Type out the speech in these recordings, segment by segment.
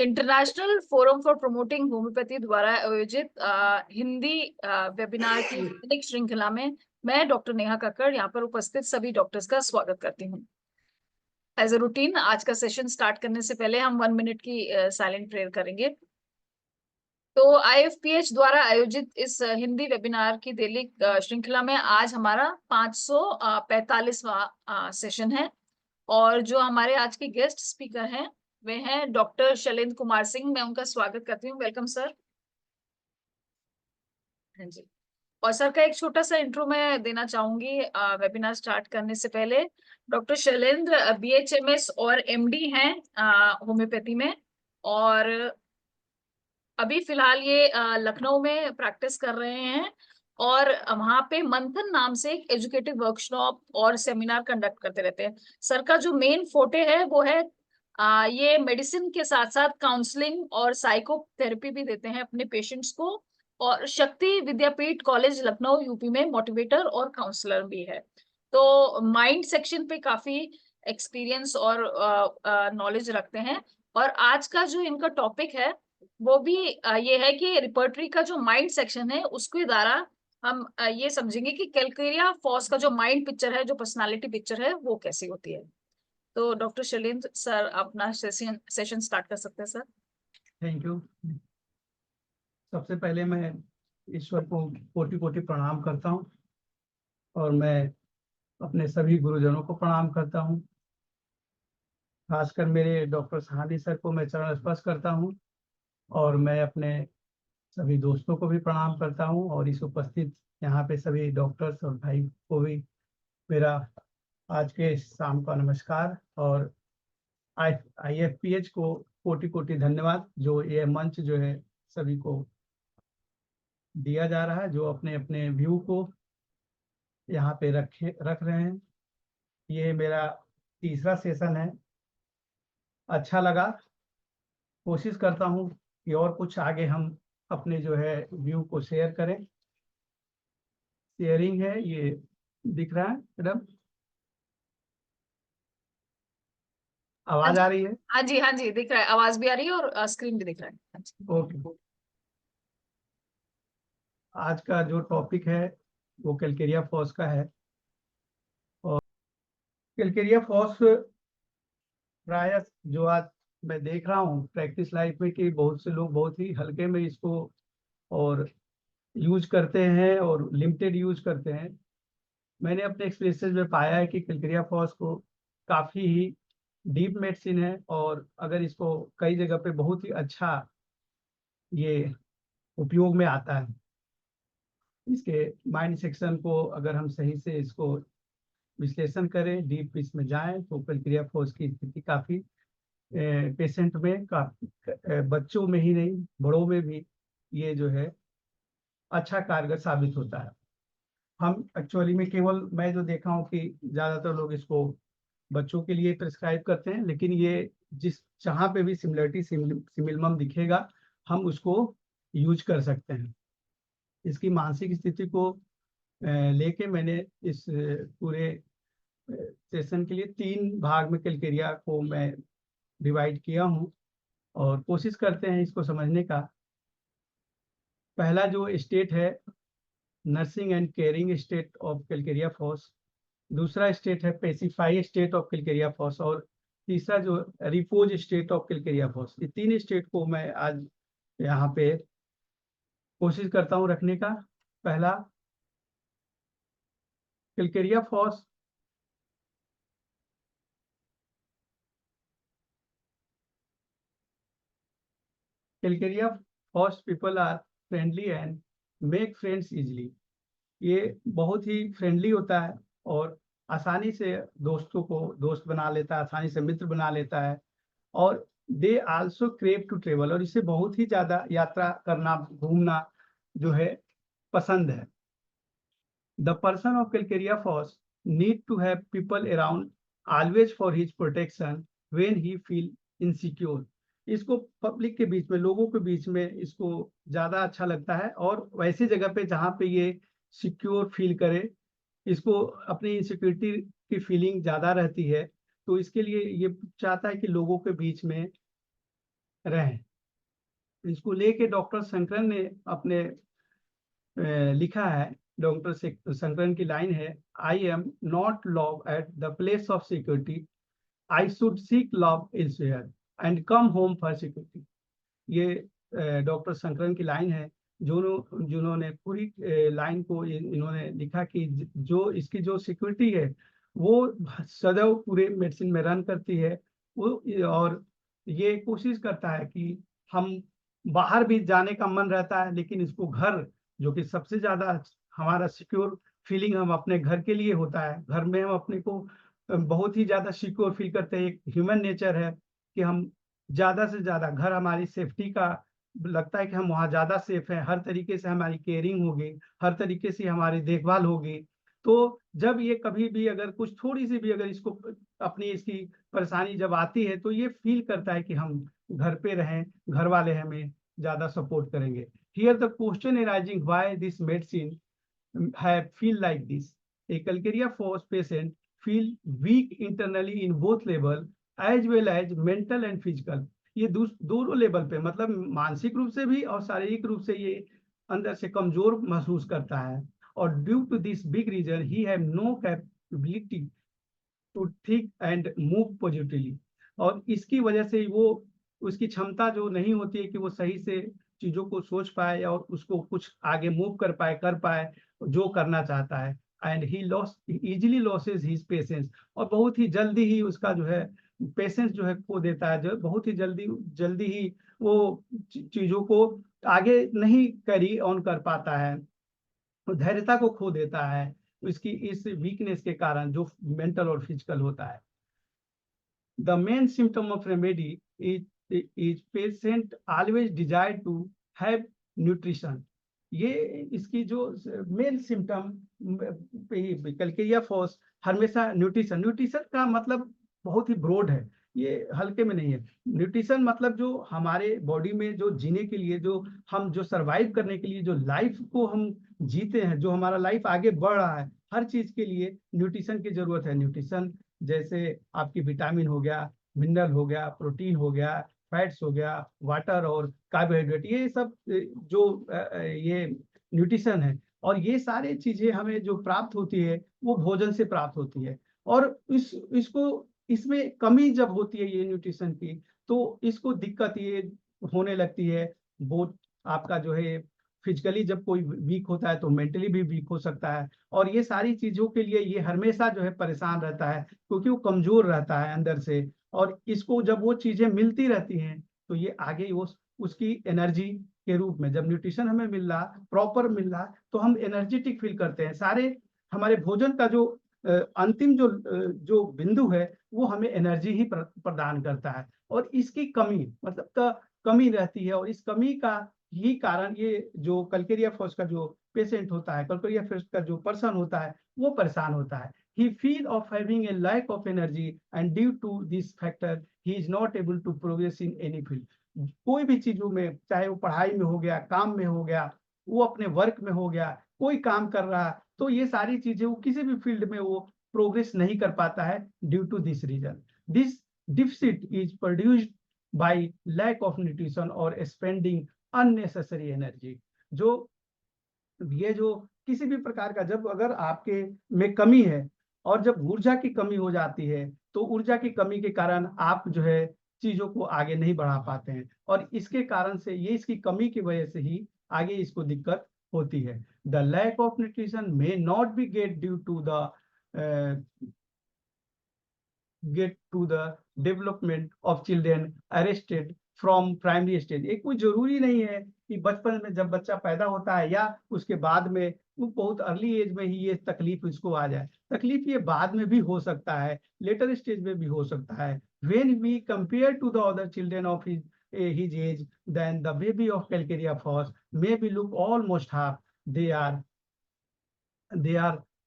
International forum for promoting homeopathy द्वारा आयोजित Hindi webinar की दैनिक श्रृंखला में मैं डॉक्टर नेहा कक्कड़ यहाँ पर उपस्थित सभी डॉक्टर्स का स्वागत करती हूँ। एज ए रूटीन आज का सेशन स्टार्ट करने से पहले हम 1 मिनट की साइलेंट प्रेयर करेंगे। तो IFPH द्वारा आयोजित इस हिंदी वेबिनार की दैनिक श्रृंखला में आज हमारा 545वां सेशन है और जो हमारे आज के गेस्ट स्पीकर हैं वे हैं डॉक्टर शैलेंद्र कुमार सिंह। मैं उनका स्वागत करती हूँ। Welcome sir. हाँ जी। और सर का एक छोटा सा इंट्रो मैं देना चाहूंगी वेबिनार स्टार्ट करने से पहले। डॉक्टर शैलेंद्र BHMS और MD हैं होम्योपैथी में, और अभी फिलहाल ये लखनऊ में प्रैक्टिस कर रहे हैं और वहां पे मंथन नाम से एक एजुकेटिव वर्कशॉप और सेमिनार कंडक्ट करते रहते हैं। सर का जो मेन फोटे है वो है ये मेडिसिन के साथ साथ काउंसलिंग और साइकोथेरेपी भी देते हैं अपने पेशेंट्स को, और शक्ति विद्यापीठ कॉलेज लखनऊ यूपी में मोटिवेटर और काउंसलर भी है। तो माइंड सेक्शन पे काफी एक्सपीरियंस और नॉलेज रखते हैं। और आज का जो इनका टॉपिक है वो भी ये है कि रिपर्टरी का जो माइंड सेक्शन है उसके द्वारा हम ये समझेंगे कि कैलकेरिया फॉस का जो माइंड पिक्चर है, जो पर्सनालिटी पिक्चर है, वो कैसी होती है। तो डॉक्टर शैलेंद्र सर अपना सेशन स्टार्ट कर सकते हैं सर। Thank you. सबसे पहले मैं ईश्वर को कोटि कोटि प्रणाम करता हूँ और मैं अपने सभी गुरुजनों को प्रणाम करता हूँ। खासकर मेरे डॉक्टर सहानी सर को मैं चरण स्पर्श करता हूँ और मैं अपने सभी दोस्तों को भी प्रणाम करता हूँ और इस उपस्थित यहाँ पे सभी डॉक्टर्स और भाई को भी मेरा आज के शाम का नमस्कार। और IFPH को कोटि कोटि धन्यवाद जो ये मंच जो है सभी को दिया जा रहा है, जो अपने अपने व्यू को यहाँ पे रख रहे हैं। ये मेरा तीसरा सेशन है। अच्छा लगा। कोशिश करता हूँ कि और कुछ आगे हम अपने जो है व्यू को शेयर करें। शेयरिंग है, ये दिख रहा है मैडम? आवाज आ रही है? हाँ जी, हाँ जी, दिख रहा है, आवाज भी आ रही है और स्क्रीन भी दिख रहा है। हाँ जी। ओके। आज का जो टॉपिक है वो कैलकेरिया फॉस का है। और कैलकेरिया फॉस प्राय जो आज मैं देख रहा हूँ प्रैक्टिस लाइफ में कि बहुत से लोग बहुत ही हल्के में इसको और यूज करते हैं और लिमिटेड यूज करते हैं। मैंने अपने एक्सपीरियंसेस में पाया है कि कैलकेरिया फॉस को काफ़ी ही डीप मेडिसिन है और अगर इसको कई जगह पे बहुत ही अच्छा ये उपयोग में आता है। इसके माइंड सेक्शन को अगर हम सही से इसको विश्लेषण करें, डीप इसमें जाएं, तो कैलकेरिया फॉस की स्थिति काफ़ी पेशेंट में बच्चों में ही नहीं बड़ों में भी ये जो है अच्छा कारगर साबित होता है। हम एक्चुअली में केवल मैं जो देखा हूँ कि ज़्यादातर लोग इसको बच्चों के लिए प्रिस्क्राइब करते हैं, लेकिन ये जिस जहाँ पे भी सिमिलरिटी सिमिलम दिखेगा हम उसको यूज कर सकते हैं। इसकी मानसिक स्थिति को लेके मैंने इस पूरे सेशन के लिए 3 भाग में कैलकेरिया को मैं डिवाइड किया हूँ और कोशिश करते हैं इसको समझने का। पहला जो स्टेट है nursing and caring state of calcarea phos, दूसरा स्टेट है pacify state of calcarea phos, और तीसरा जो repose state of calcarea phos. ये 3 स्टेट को मैं आज यहाँ पे कोशिश करता हूँ रखने का। पहला, calcarea phos calcarea phos people are friendly and make friends easily. ये बहुत ही फ्रेंडली होता है और आसानी से दोस्तों को दोस्त बना लेता है, आसानी से मित्र बना लेता है। और they also crave to travel, और इसे बहुत ही ज़्यादा यात्रा करना घूमना जो है पसंद है। The person of calcarea phos need to have people around always for his protection when he feel insecure. इसको पब्लिक के बीच में, लोगों के बीच में इसको ज़्यादा अच्छा लगता है और वैसी जगह पे जहाँ पे ये सिक्योर फील करे। इसको अपनी इनसिक्योरिटी की फीलिंग ज़्यादा रहती है, तो इसके लिए ये चाहता है कि लोगों के बीच में रहें। इसको लेके डॉक्टर शंकरन ने अपने लिखा है, डॉक्टर शंकरन की लाइन है, I am not love at the place of security, I should seek love elsewhere and come home for security. ये डॉक्टर शंकरन की लाइन है, जिन्होंने पूरी लाइन को इन्होंने लिखा कि जो इसकी जो सिक्योरिटी है वो सदैव पूरे मेडिसिन में रन करती है वो, और ये कोशिश करता है कि हम बाहर भी जाने का मन रहता है, लेकिन इसको घर, जो कि सबसे ज्यादा हमारा सिक्योर फीलिंग हम अपने घर के लिए होता है, घर में हम अपने को बहुत ही ज्यादा सिक्योर फील करते हैं। एक ह्यूमन नेचर है कि हम ज्यादा से ज्यादा, घर हमारी सेफ्टी का लगता है कि हम वहाँ ज्यादा सेफ हैं, हर तरीके से हमारी केयरिंग होगी, हर तरीके से हमारी देखभाल होगी। तो जब ये कभी भी अगर कुछ थोड़ी सी भी अगर इसको अपनी इसकी परेशानी जब आती है तो ये फील करता है कि हम घर पे रहें, घर वाले हमें ज्यादा सपोर्ट करेंगे। Here the question arising why this medicine have feel like this. A calcaria force patient feel weak internally in both level as well as mental and physical. ये दोनों लेवल पे, मतलब मानसिक रूप से भी और शारीरिक रूप से ये अंदर से कमजोर महसूस करता है। और due to this big reason he have no capability to think and move positively. और इसकी वजह से वो, उसकी क्षमता जो नहीं होती है कि वो सही से चीजों को सोच पाए और उसको कुछ आगे मूव कर पाए जो करना चाहता है। And he loss easily losses his patience, और बहुत ही जल्दी ही उसका जो है पेशेंस जो है खो देता है, जो बहुत ही जल्दी जल्दी ही वो चीजों को आगे नहीं कैरी ऑन कर पाता है, धैर्यता को खो देता है इसकी इस वीकनेस के कारण जो मेंटल और फिजिकल होता है। The main symptom of remedy is patient always desire to have nutrition. ये इसकी जो मेन सिम्टम कैलकेरिया फॉस हमेशा न्यूट्रिशन, न्यूट्रिशन का मतलब बहुत ही ब्रॉड है, ये हल्के में नहीं है। न्यूट्रिशन मतलब जो हमारे बॉडी में जो जीने के लिए, जो हम जो सरवाइव करने के लिए, जो लाइफ को हम जीते हैं, जो हमारा लाइफ आगे बढ़ रहा है, हर चीज के लिए न्यूट्रिशन की जरूरत है। न्यूट्रिशन जैसे आपकी विटामिन हो गया, मिनरल हो गया, प्रोटीन हो गया, फैट्स हो गया, वाटर और कार्बोहाइड्रेट, ये सब जो ये न्यूट्रिशन है। और ये सारी चीजें हमें जो प्राप्त होती है वो भोजन से प्राप्त होती है। और इसको इसमें कमी जब होती है ये न्यूट्रिशन की, तो इसको दिक्कत ये होने लगती है। वो आपका जो है फिजिकली जब कोई वीक होता है तो मेंटली भी वीक हो सकता है। और ये सारी चीजों के लिए ये हमेशा जो है परेशान रहता है, क्योंकि वो कमजोर रहता है अंदर से। और इसको जब वो चीजें मिलती रहती हैं तो ये आगे वो उसकी एनर्जी के रूप में, जब न्यूट्रिशन हमें मिल रहा, प्रॉपर मिल रहा, तो हम एनर्जेटिक फील करते हैं। सारे हमारे भोजन का जो अंतिम जो बिंदु है वो हमें एनर्जी ही प्रदान करता है। और इसकी कमी मतलब कमी रहती है, और इस कमी का ही कारण ये जो कल्केरिया फॉस का जो पेशेंट होता है, कल्केरिया फॉस का जो पर्सन होता है वो परेशान होता है। He feel of having a lack of energy and due to this factor he is not able to progress in any field. कोई भी चीजों में, चाहे वो पढ़ाई में हो गया, काम में हो गया, वो अपने वर्क में हो गया, कोई काम कर रहा है, तो ये सारी चीजें वो किसी भी फील्ड में वो प्रोग्रेस नहीं कर पाता है due to this reason. This deficit is produced by lack of nutrition और स्पेंडिंग अननेसेसरी एनर्जी। जो ये जो किसी भी प्रकार का, जब अगर आपके में कमी है और जब ऊर्जा की कमी हो जाती है, तो ऊर्जा की कमी के कारण आप जो है चीजों को आगे नहीं बढ़ा पाते हैं। और इसके कारण से, ये इसकी कमी की वजह से ही आगे इसको दिक्कत होती है। The lack of nutrition may not be get to the development of children arrested from primary stage. एक कोई जरूरी नहीं है कि बचपन में जब बच्चा पैदा होता है या उसके बाद में, वो बहुत अर्ली एज में ही ये तकलीफ इसको आ जाए। तकलीफ ये बाद में भी हो सकता है, लेटर स्टेज में भी हो सकता है। When we compare to the other children of his age, then the baby of calcaria fos may be look almost half, they are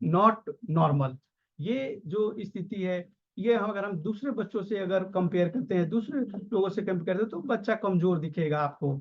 not normal। ये जो स्थिति है, ये अगर हम दूसरे बच्चों से अगर कंपेयर करते हैं, दूसरे लोगों से कंपेयर करते हैं, तो बच्चा कमजोर दिखेगा आपको।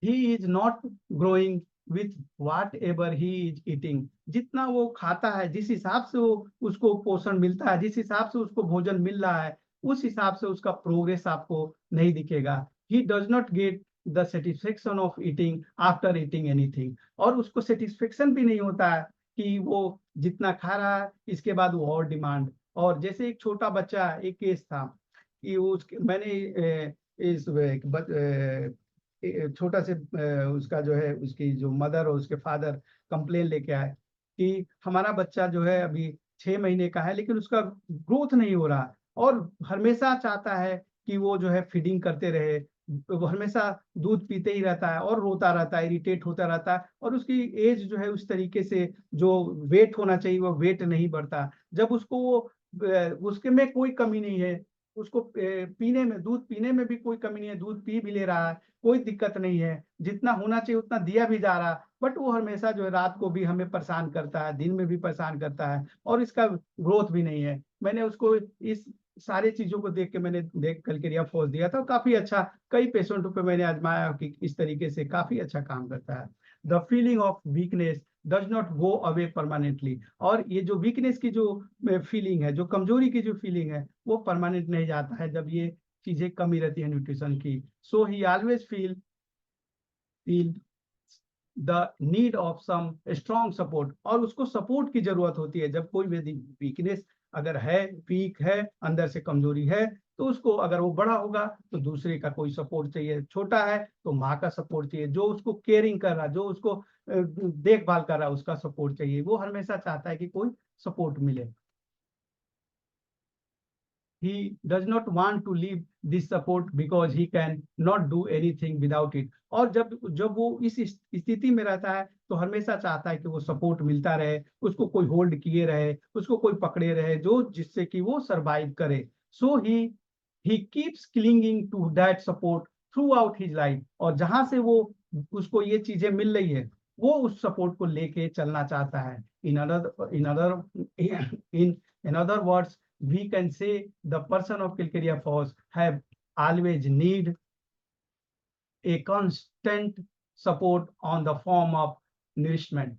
ही is not growing with what ever he is eating. जितना वो खाता है, जिस हिसाब से वो उसको पोषण मिलता है, जिस हिसाब से उसको भोजन मिल रहा है, उस हिसाब से उसका प्रोग्रेस आपको नहीं दिखेगा। ही does not get the satisfaction of eating after eating anything, और उसको सेटिस्फेक्शन भी नहीं होता है कि वो जितना खा रहा है इसके बाद वो और डिमांड। और जैसे एक छोटा बच्चा, एक केस था कि उसके मैंने इस एक छोटा से उसका जो है, उसकी जो मदर और उसके फादर कंप्लेन लेके आए कि हमारा बच्चा जो है अभी 6 महीने का है लेकिन उसका ग्रोथ नहीं हो रहा, और हमेशा चाहता है कि वो जो है फीडिंग करते रहे, वो हमेशा दूध पीते ही रहता है और रोता रहता है, इरिटेट होता रहता है, और उसकी एज जो है उस तरीके से जो वेट होना चाहिए वो वेट नहीं बढ़ता। जब उसको वो उसके में कोई कमी नहीं है, उसको पीने में, दूध पीने में भी कोई कमी नहीं है, दूध पी भी ले रहा है, कोई दिक्कत नहीं है, जितना होना चाहिए उतना दिया भी जा रहा है, बट वो हमेशा जो है रात को भी हमें परेशान करता है, दिन में भी परेशान करता है, और इसका ग्रोथ भी नहीं है। मैंने उसको इस सारी चीजों को देख के मैंने कैलकेरिया फॉस दिया था, काफी अच्छा, कई पेशेंटों पे मैंने आजमाया कि इस तरीके से काफी अच्छा काम करता है। The feeling of weakness does not go away permanently, और ये जो वीकनेस की जो फीलिंग है, जो कमजोरी की जो फीलिंग है, वो परमानेंट नहीं जाता है जब ये चीजें कमी रहती है न्यूट्रिशन की। So he always feel the need of some strong support, और उसको सपोर्ट की जरूरत होती है जब कोई भी वीकनेस अगर है, वीक है, अंदर से कमजोरी है, तो उसको अगर वो बड़ा होगा तो दूसरे का कोई सपोर्ट चाहिए, छोटा है तो माँ का सपोर्ट चाहिए, जो उसको केयरिंग कर रहा, जो उसको देखभाल कर रहा है उसका सपोर्ट चाहिए, वो हमेशा चाहता है कि कोई सपोर्ट मिले। He does not want to leave this support because he can not do anything without it, और जब जब वो इस स्थिति में रहता है तो हमेशा चाहता है कि वो सपोर्ट मिलता रहे, उसको कोई होल्ड किए रहे, उसको कोई पकड़े रहे, जो जिससे कि वो सरवाइव करे। So he keeps clinging to that support throughout his life, और जहां से वो उसको ये चीजें मिल रही है वो उस सपोर्ट को लेके चलना चाहता है। In other words, we can say the person of Kilcaria Falls have always need a constant support on the form of nourishment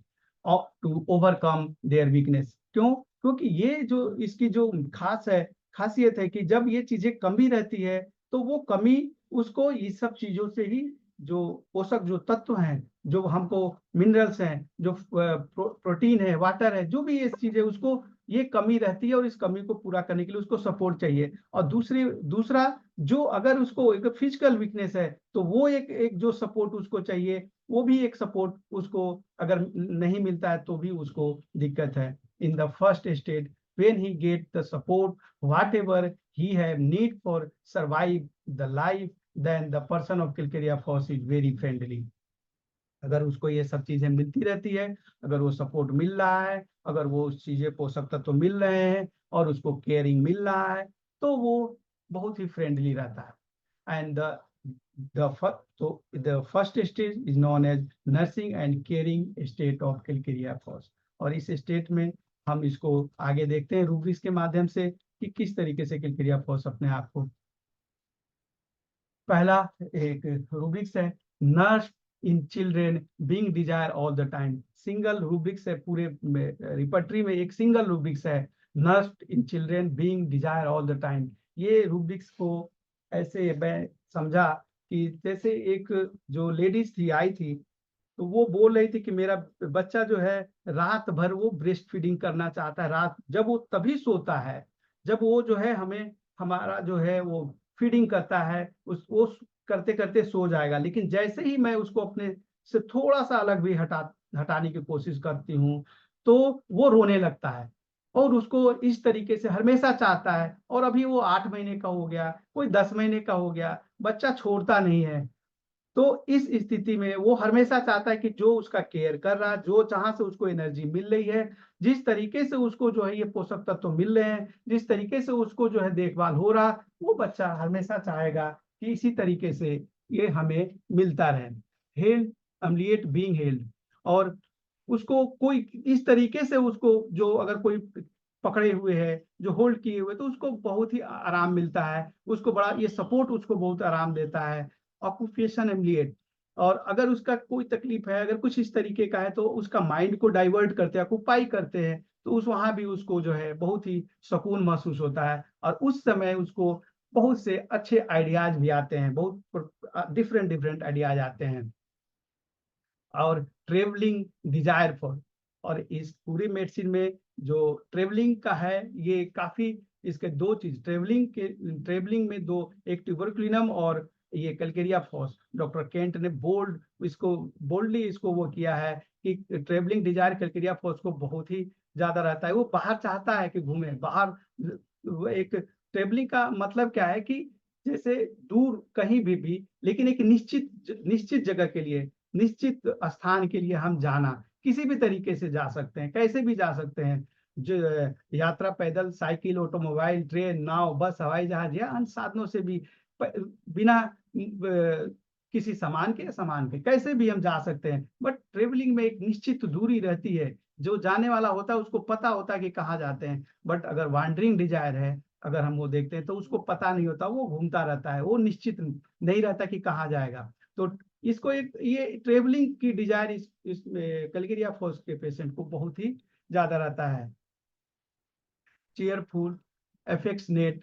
to overcome their weakness। क्यों? क्योंकि ये जो इसकी जो खासियत है कि जब ये चीजें कमी रहती है तो वो कमी उसको इस सब चीजों से ही, जो पोषक जो तत्व हैं, जो हमको मिनरल्स हैं, जो प्रोटीन है, वाटर है, जो भी ये चीजें, उसको ये कमी रहती है और इस कमी को पूरा करने के लिए उसको सपोर्ट चाहिए। और दूसरा, जो अगर उसको एक फिजिकल वीकनेस है तो वो एक जो सपोर्ट उसको चाहिए, वो भी एक सपोर्ट उसको अगर नहीं मिलता है तो भी उसको दिक्कत है। In the first stage when he get the support whatever he have need for survive the life, then the person of Kilcaria Falls is very friendly। अगर उसको ये सब चीजें मिलती रहती है, अगर वो सपोर्ट मिल रहा है, अगर वो चीजें पोषक तत्व तो मिल रहे हैं और उसको केयरिंग मिल रहा है, तो वो बहुत ही फ्रेंडली रहता है। And the first stage is known as nursing and caring state of calcarea phos. और इस स्टेट में हम इसको आगे देखते हैं रूब्रिक्स के माध्यम से कि किस तरीके से किलकेरिया फॉस अपने आप को। पहला एक रूब्रिक्स है, nurse in children being desire all the time. Single rubrics है, पूरे रिपर्टरी में एक सिंगल रूब्रिक्स है, nurse in children being desire all the time. ये रूब्रिक्स को ऐसे मैं समझा कि जैसे एक जो लेडीज थी आई थी, तो वो बोल रही थी कि मेरा बच्चा जो है रात भर वो ब्रेस्ट फीडिंग करना चाहता है, रात जब वो तभी सोता है जब वो जो है हमें हमारा जो है वो फीडिंग करता है, उस वो करते करते सो जाएगा, लेकिन जैसे ही मैं उसको अपने से थोड़ा सा अलग भी हटाने की कोशिश करती हूँ तो वो रोने लगता है, और उसको इस तरीके से हमेशा चाहता है। और अभी वो 8 महीने का हो गया, कोई 10 महीने का हो गया, बच्चा छोड़ता नहीं है। तो इस स्थिति में वो हमेशा चाहता है कि जो उसका केयर कर रहा है, जो जहां से उसको एनर्जी मिल रही है, जिस तरीके से उसको जो है ये पोषक तत्व तो मिल रहे हैं, जिस तरीके से उसको जो है देखभाल हो रहा, वो बच्चा हमेशा चाहेगा कि इसी तरीके से ये हमें मिलता रहे। हेल्ड अमलिएट बीइंग हेल्ड, और उसको कोई इस तरीके से उसको जो अगर कोई पकड़े हुए है, जो होल्ड किए हुए, तो उसको बहुत ही आराम मिलता है, उसको बड़ा ये सपोर्ट उसको बहुत आराम देता है। ऑक्यूपेशन एमलिएट, और अगर उसका कोई तकलीफ है, अगर कुछ इस तरीके का है, तो उसका माइंड को डाइवर्ट करते हैं, ऑक्यूपाई करते हैं, तो उस वहां भी उसको जो है बहुत ही सुकून महसूस होता है, और उस समय उसको बहुत से अच्छे आइडियाज भी आते हैं, बहुत डिफरेंट डिफरेंट आइडियाज आते हैं। और ट्रेवलिंग डिजायर फॉर, और इस पूरी मेडिसिन में जो ट्रेवलिंग का है ये काफी, इसके दो चीज ट्रेवलिंग में दो, एक ट्यूबरकुलिनम और ये कैलकेरिया फॉस, डॉक्टर केंट ने बोल्डली इसको वो किया है कि ट्रेवलिंग डिजायर कैलकेरिया फॉस को बहुत ही ज्यादा रहता है, वो बाहर चाहता है कि घूमे बाहर। वो एक ट्रेवलिंग का मतलब क्या है कि जैसे दूर कहीं भी लेकिन एक निश्चित निश्चित जगह के लिए, निश्चित स्थान के लिए हम जाना, किसी भी तरीके से जा सकते हैं, कैसे भी जा सकते हैं, जो यात्रा पैदल, साइकिल, ऑटोमोबाइल, ट्रेन, नाव, बस, हवाई जहाज या अन्य साधनों से भी, बिना किसी सामान के कैसे भी हम जा सकते हैं। बट ट्रेवलिंग में एक निश्चित दूरी रहती है, जो जाने वाला होता है उसको पता होता है कि कहाँ जाते हैं। बट अगर वांडरिंग डिजायर है, अगर हम वो देखते हैं तो उसको पता नहीं होता, वो घूमता रहता है, वो निश्चित नहीं रहता कि कहाँ जाएगा। तो इसको एक ये ट्रेवलिंग की डिजायर इस कैलकेरिया फॉस के पेशेंट को बहुत ही ज्यादा रहता है। Cheerful, affectionate,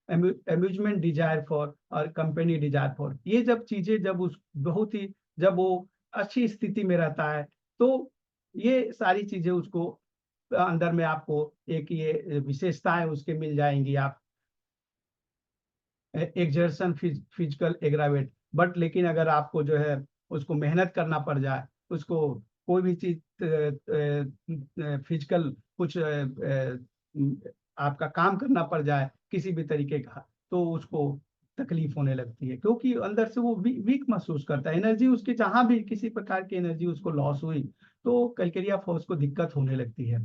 amusement desire for और कंपनी डिजायर फॉर, ये जब चीजें जब उस बहुत ही, जब वो अच्छी स्थिति में रहता है तो ये सारी चीजें उसको अंदर में आपको एक ये विशेषताएं उसके मिल जाएंगी। आप एक्सर्शन फिजिकल एग्रावेट, बट लेकिन अगर आपको जो है उसको मेहनत करना पड़ जाए, उसको कोई भी चीज फिजिकल कुछ आपका काम करना पड़ जाए किसी भी तरीके का, तो उसको तकलीफ होने लगती है, क्योंकि अंदर से वो वीक महसूस करता है, एनर्जी उसकी जहां भी किसी प्रकार की एनर्जी उसको लॉस हुई तो कैलकेरिया फॉस को दिक्कत होने लगती है।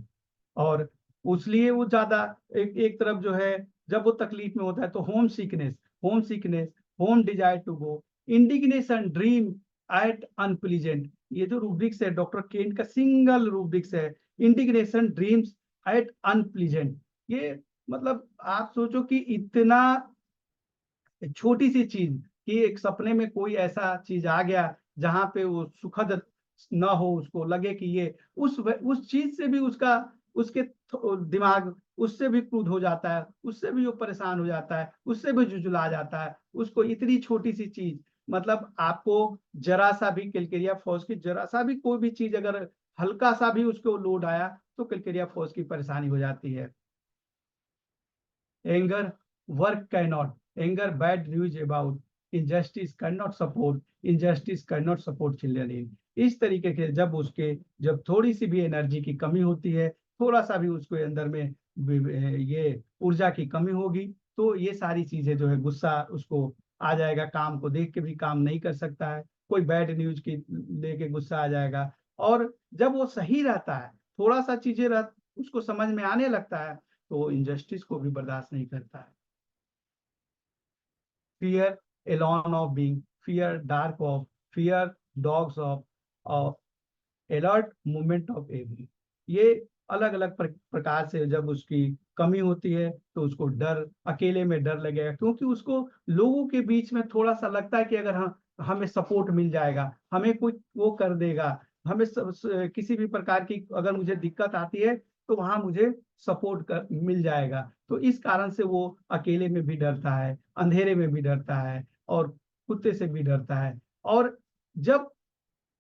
और उसलिए वो ज्यादा एक तरफ जो है, जब वो तकलीफ में होता है तो home sickness, home desire to go, indignation, dream at unpleasant, ये जो रूब्रिक्स है डॉक्टर केन का सिंगल रूब्रिक्स है, इंडिग्नेशन, ड्रीम्स एट अनप्लीजेंट। ये मतलब आप सोचो कि इतना छोटी सी चीज, कि एक सपने में कोई ऐसा चीज आ गया जहां पे वो सुखद न हो, उसको लगे कि ये उस चीज से भी उसका उसके दिमाग उससे भी क्रुद्ध हो जाता है, उससे भी वो परेशान हो जाता है, उससे भी जुझला जाता है। उसको इतनी छोटी सी चीज, मतलब आपको जरा सा भी कैलकेरिया फॉस की जरा सा भी कोई भी चीज अगर हल्का सा भी उसको लोड आया तो कैलकेरिया फॉस की परेशानी हो जाती है। Anger, work cannot, anger, bad news about, injustice cannot support children in, इस तरीके के जब थोड़ी सी भी एनर्जी की कमी होती है, थोड़ा सा भी उसको अंदर में ये ऊर्जा की कमी होगी, तो ये सारी चीजें जो है, गुस्सा उसको आ जाएगा, काम को देख के भी काम नहीं कर सकता है, कोई बैड न्यूज की लेके गुस्सा आ जाएगा। और जब वो सही रहता है, थोड़ा सा चीजें उसको समझ में आने लगता है, तो वो इनजस्टिस को भी बर्दाश्त नहीं करता है। fear alone of being, fear dark of, fear dogs of alert movement of every, ये अलग अलग प्रकार से जब उसकी कमी होती है तो उसको डर, अकेले में डर लगेगा, क्योंकि उसको लोगों के बीच में थोड़ा सा लगता है कि अगर हम हमें सपोर्ट मिल जाएगा, हमें कोई वो कर देगा, हमें किसी भी प्रकार की अगर मुझे दिक्कत आती है तो वहां मुझे सपोर्ट कर मिल जाएगा, तो इस कारण से वो अकेले में भी डरता है, अंधेरे में भी डरता है, और कुत्ते से भी डरता है। और जब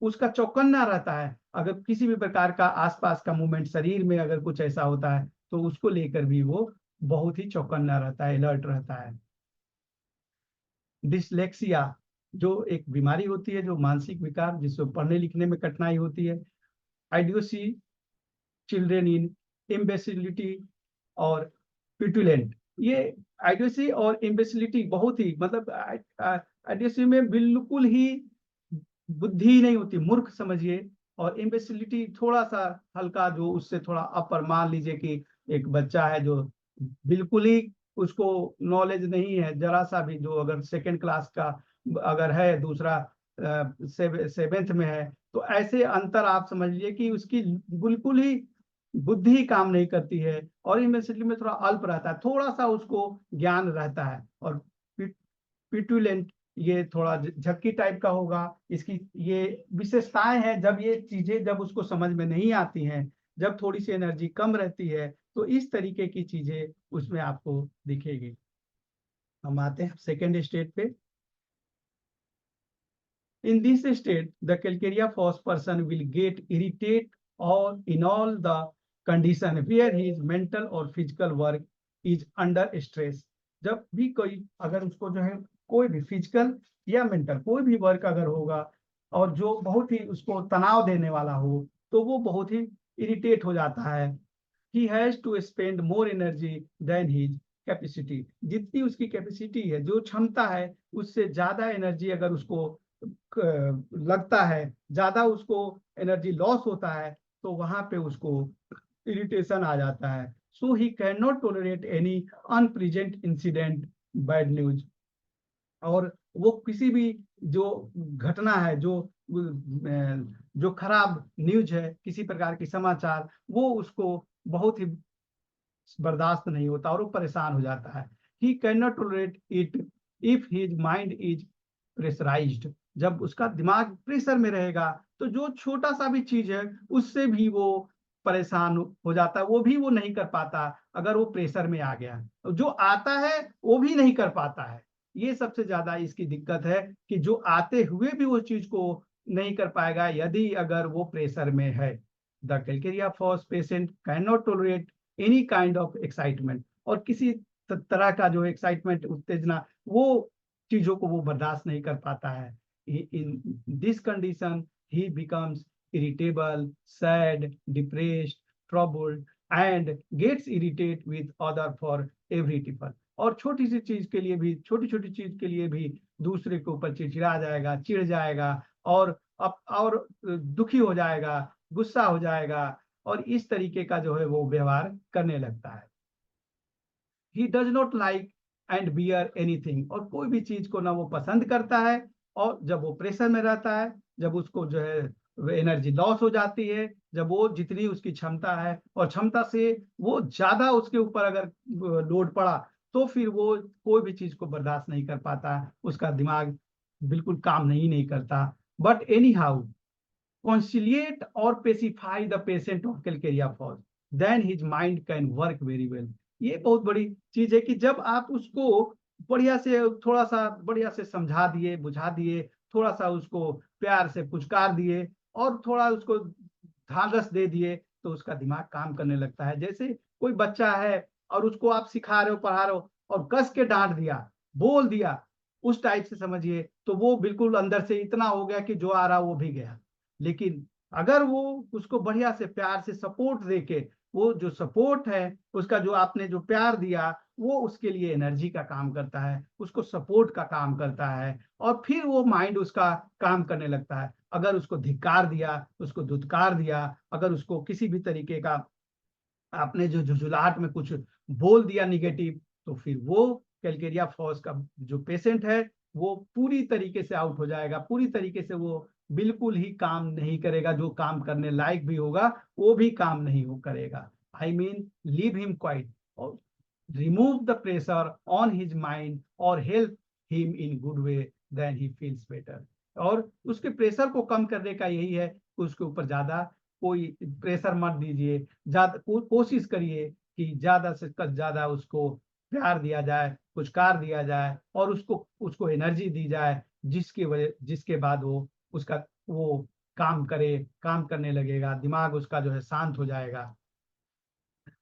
उसका चौकन्ना रहता है, अगर किसी भी प्रकार का आसपास का मूवमेंट शरीर में अगर कुछ ऐसा होता है तो उसको लेकर भी वो बहुत ही चौकन्ना रहता है, अलर्ट रहता है। डिसलेक्सिया, जो एक बीमारी होती है, जो मानसिक विकार जिसको पढ़ने लिखने में कठिनाई होती है। आइडियोसी चिल्ड्रेन इन इम्बेसिलिटी और पिटुलेंट, ये आइडियोसी और इम्बेसिलिटी बहुत ही, मतलब आइडियोसी में बिल्कुल ही बुद्धि नहीं होती, मूर्ख समझिए, और इम्बेसिलिटी थोड़ा सा हल्का, जो उससे थोड़ा अपर, मान लीजिए कि एक बच्चा है जो बिल्कुल ही उसको नॉलेज नहीं है जरा सा भी, जो अगर सेकंड क्लास का अगर है, दूसरा सेवेंथ में है, तो ऐसे अंतर आप समझ लीजिए कि उसकी बिल्कुल ही बुद्धि काम नहीं करती है, और इम्बेसिलिटी में थोड़ा अल्प रहता है, थोड़ा सा उसको ज्ञान रहता है। और पिटुलेंट, ये थोड़ा झक्की टाइप का होगा, इसकी ये विशेषताएं हैं, जब ये चीजें जब उसको समझ में नहीं आती हैं, जब थोड़ी सी एनर्जी कम रहती है तो इस तरीके की चीजें उसमें आपको दिखेगी। हम आते हैं सेकेंड स्टेट पे। In this state, the calcarea force person will get irritated or in all the condition where his mental or physical work is under stress. जब भी कोई अगर उसको जो है कोई भी फिजिकल या मेंटल कोई भी वर्क अगर होगा और जो बहुत ही उसको तनाव देने वाला हो तो वो बहुत ही इरिटेट हो जाता है। He has to spend more energy than his capacity. जितनी उसकी कैपेसिटी है, जो क्षमता है, उससे ज्यादा एनर्जी अगर उसको लगता है, ज्यादा उसको एनर्जी लॉस होता है, तो वहां पे उसको इरिटेशन आ जाता है। So he can not tolerate any unpleasant incident, bad news. और वो किसी भी जो घटना है, जो खराब न्यूज है, किसी प्रकार की समाचार, वो उसको बहुत ही बर्दाश्त नहीं होता और वो परेशान हो जाता है। He can not tolerate it if his mind is pressurised. जब उसका दिमाग प्रेशर में रहेगा तो जो छोटा सा भी चीज है उससे भी वो परेशान हो जाता है, वो भी वो नहीं कर पाता अगर वो प्रेशर में आ गया। जो आता है वो भी नहीं कर पाता है। ये सबसे ज्यादा इसकी दिक्कत है कि जो आते हुए भी वो चीज को नहीं कर पाएगा यदि अगर वो प्रेशर में है। The calcarea phos patient can not tolerate any kind of excitement. और किसी तरह का जो एक्साइटमेंट, उत्तेजना, वो चीजों को वो बर्दाश्त नहीं कर पाता है। In this condition he becomes irritable, sad, depressed, troubled, and gets irritated with other for every differ। और छोटी सी चीज के लिए भी, छोटी छोटी चीज के लिए भी दूसरे के ऊपर चिड़चिड़ा जाएगा, चिढ़ जाएगा और दुखी हो जाएगा, गुस्सा हो जाएगा और इस तरीके का जो है वो व्यवहार करने लगता है। He does not like and bear anything. और कोई भी चीज को ना वो पसंद करता है। और जब वो प्रेशर में रहता है, जब उसको जो है एनर्जी लॉस हो जाती है, जब वो जितनी उसकी क्षमता है और क्षमता से वो ज्यादा उसके ऊपर अगर लोड पड़ा तो फिर वो कोई भी चीज को बर्दाश्त नहीं कर पाता, उसका दिमाग बिल्कुल काम नहीं करता। But any how conciliate or pacify the patient of calcaria falls, then his mind can work very well। ये बहुत बड़ी चीज है कि जब आप उसको बढ़िया से, थोड़ा सा बढ़िया से समझा दिए, बुझा दिए, थोड़ा सा उसको प्यार से पुचकार दिए और थोड़ा उसको ढांढस दे दिए तो उसका दिमाग काम करने लगता है। जैसे कोई बच्चा है और उसको आप सिखा रहे हो, पढ़ा रहे हो और कस के डांट दिया, बोल दिया, उस टाइप से समझिए, तो वो बिल्कुल अंदर से इतना हो गया कि जो आ रहा वो भी गया। लेकिन अगर वो उसको बढ़िया से प्यार से सपोर्ट देके, वो जो सपोर्ट है उसका, जो आपने जो प्यार दिया, वो उसके लिए एनर्जी का काम करता है, उसको सपोर्ट का काम करता है और फिर वो माइंड उसका काम करने लगता है। अगर उसको धिक्कार दिया, उसको धुतकार दिया, अगर उसको किसी भी तरीके का आपने जो झुझुलाहट में कुछ बोल दिया निगेटिव, तो फिर वो कैलकेरिया फॉस का जो पेशेंट है वो पूरी तरीके से आउट हो जाएगा, पूरी तरीके से वो बिल्कुल ही काम नहीं करेगा। जो काम करने लायक भी होगा वो भी काम नहीं हो करेगा। I mean leave him quiet और remove the pressure on his mind और help him in good way, then he feels better. और उसके प्रेशर को कम करने का यही है कि उसके ऊपर ज्यादा कोई प्रेशर मत दीजिए। ज्यादा कोशिश करिए कि ज्यादा से ज्यादा उसको प्यार दिया जाए, पुरस्कार दिया जाए और उसको उसको एनर्जी दी जाए, जिसके बाद वो उसका वो काम करे, काम करने लगेगा, दिमाग उसका जो है शांत हो जाएगा।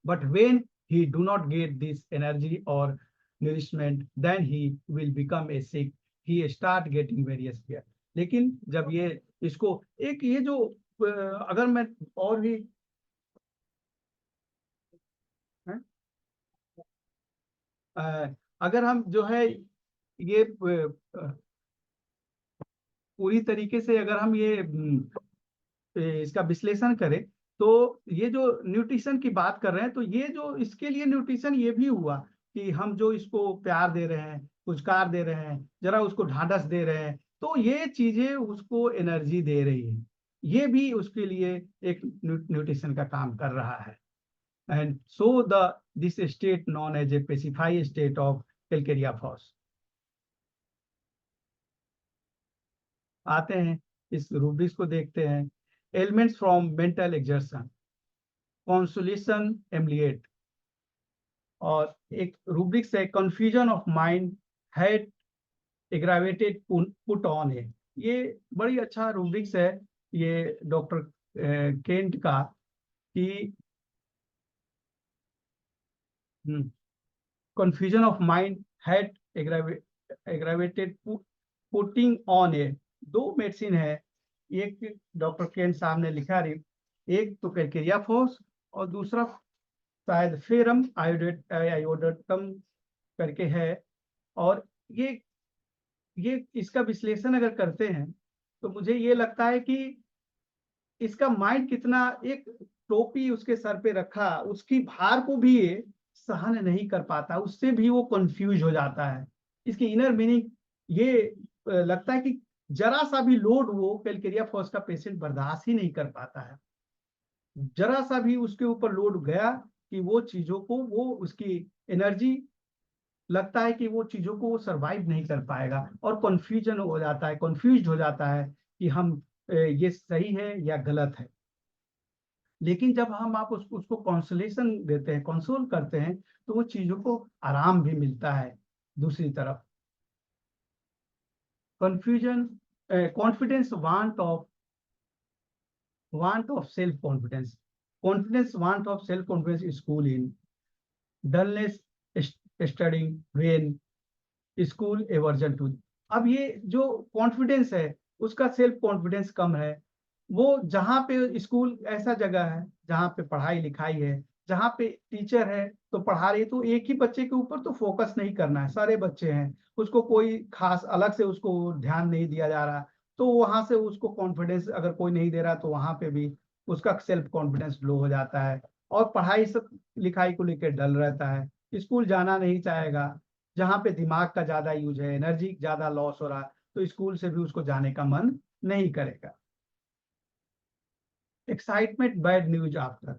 But when he do not get this energy or nourishment, then he will become a sick, he start getting various fear। लेकिन जब ये इसको एक ये जो अगर मैं और भी है, अगर हम जो है ये पूरी तरीके से अगर हम ये इसका विश्लेषण करें तो ये जो न्यूट्रिशन की बात कर रहे हैं, तो ये जो इसके लिए न्यूट्रिशन ये भी हुआ कि हम जो इसको प्यार दे रहे हैं, पुरस्कार दे रहे हैं, जरा उसको ढांढस दे रहे हैं, तो ये चीजें उसको एनर्जी दे रही है। ये भी उसके लिए एक न्यूट्रिशन का काम कर रहा है। And so the this state known as a pacified state of calcarea phos. आते हैं इस रूब्रिक्स को देखते हैं। Elements from mental exertion. Consolation ameliorate, और एक रूब्रिक्स है confusion of mind head aggravated put on है। ये बड़ी अच्छा रूब्रिक्स है ये डॉक्टर केंट का, कि confusion of mind had aggravated putting on है। दो मेडिसिन है, एक डॉक्टर केन साहब ने लिखा रही, एक तो कैलकेरिया फोर्स और दूसरा शायद फेरम आयोडेटम करके है। और ये इसका विश्लेषण अगर करते हैं तो मुझे ये लगता है कि इसका माइंड कितना, एक टोपी उसके सर पे रखा, उसकी भार को भी ये सहन नहीं कर पाता, उससे भी वो कंफ्यूज हो जाता है। इसकी इनर मीनिंग ये लगता है कि जरा सा भी लोड वो कैलकेरिया फॉस का पेशेंट बर्दाश्त ही नहीं कर पाता है। जरा सा भी उसके ऊपर लोड गया कि वो चीजों को, वो उसकी एनर्जी लगता है कि वो चीजों को वो सरवाइव नहीं कर पाएगा, और कंफ्यूजन हो जाता है, कंफ्यूज हो जाता है कि हम ये सही है या गलत है। लेकिन जब हम आप उसको कॉन्सोलेशन देते हैं, कंसोल करते हैं, तो वो चीजों को आराम भी मिलता है। दूसरी तरफ confusion, confidence, want of self confidence, want of self confidence school in dullness studying when school aversion to. अब ये जो कॉन्फिडेंस है, उसका सेल्फ कॉन्फिडेंस कम है। वो जहाँ पे स्कूल ऐसा जगह है जहाँ पे पढ़ाई लिखाई है, जहाँ पे टीचर है तो पढ़ा रही है, तो एक ही बच्चे के ऊपर तो फोकस नहीं करना है, सारे बच्चे हैं, उसको कोई खास अलग से उसको ध्यान नहीं दिया जा रहा। तो वहां से उसको कॉन्फिडेंस अगर कोई नहीं दे रहा, तो वहां पे भी उसका सेल्फ कॉन्फिडेंस लो हो जाता है, और पढ़ाई सब लिखाई को लेकर डल रहता है, स्कूल जाना नहीं चाहेगा। जहाँ पे दिमाग का ज्यादा यूज है, एनर्जी ज्यादा लॉस हो रहा, तो स्कूल से भी उसको जाने का मन नहीं करेगा। एक्साइटमेंट बैड न्यूज आफ्टर,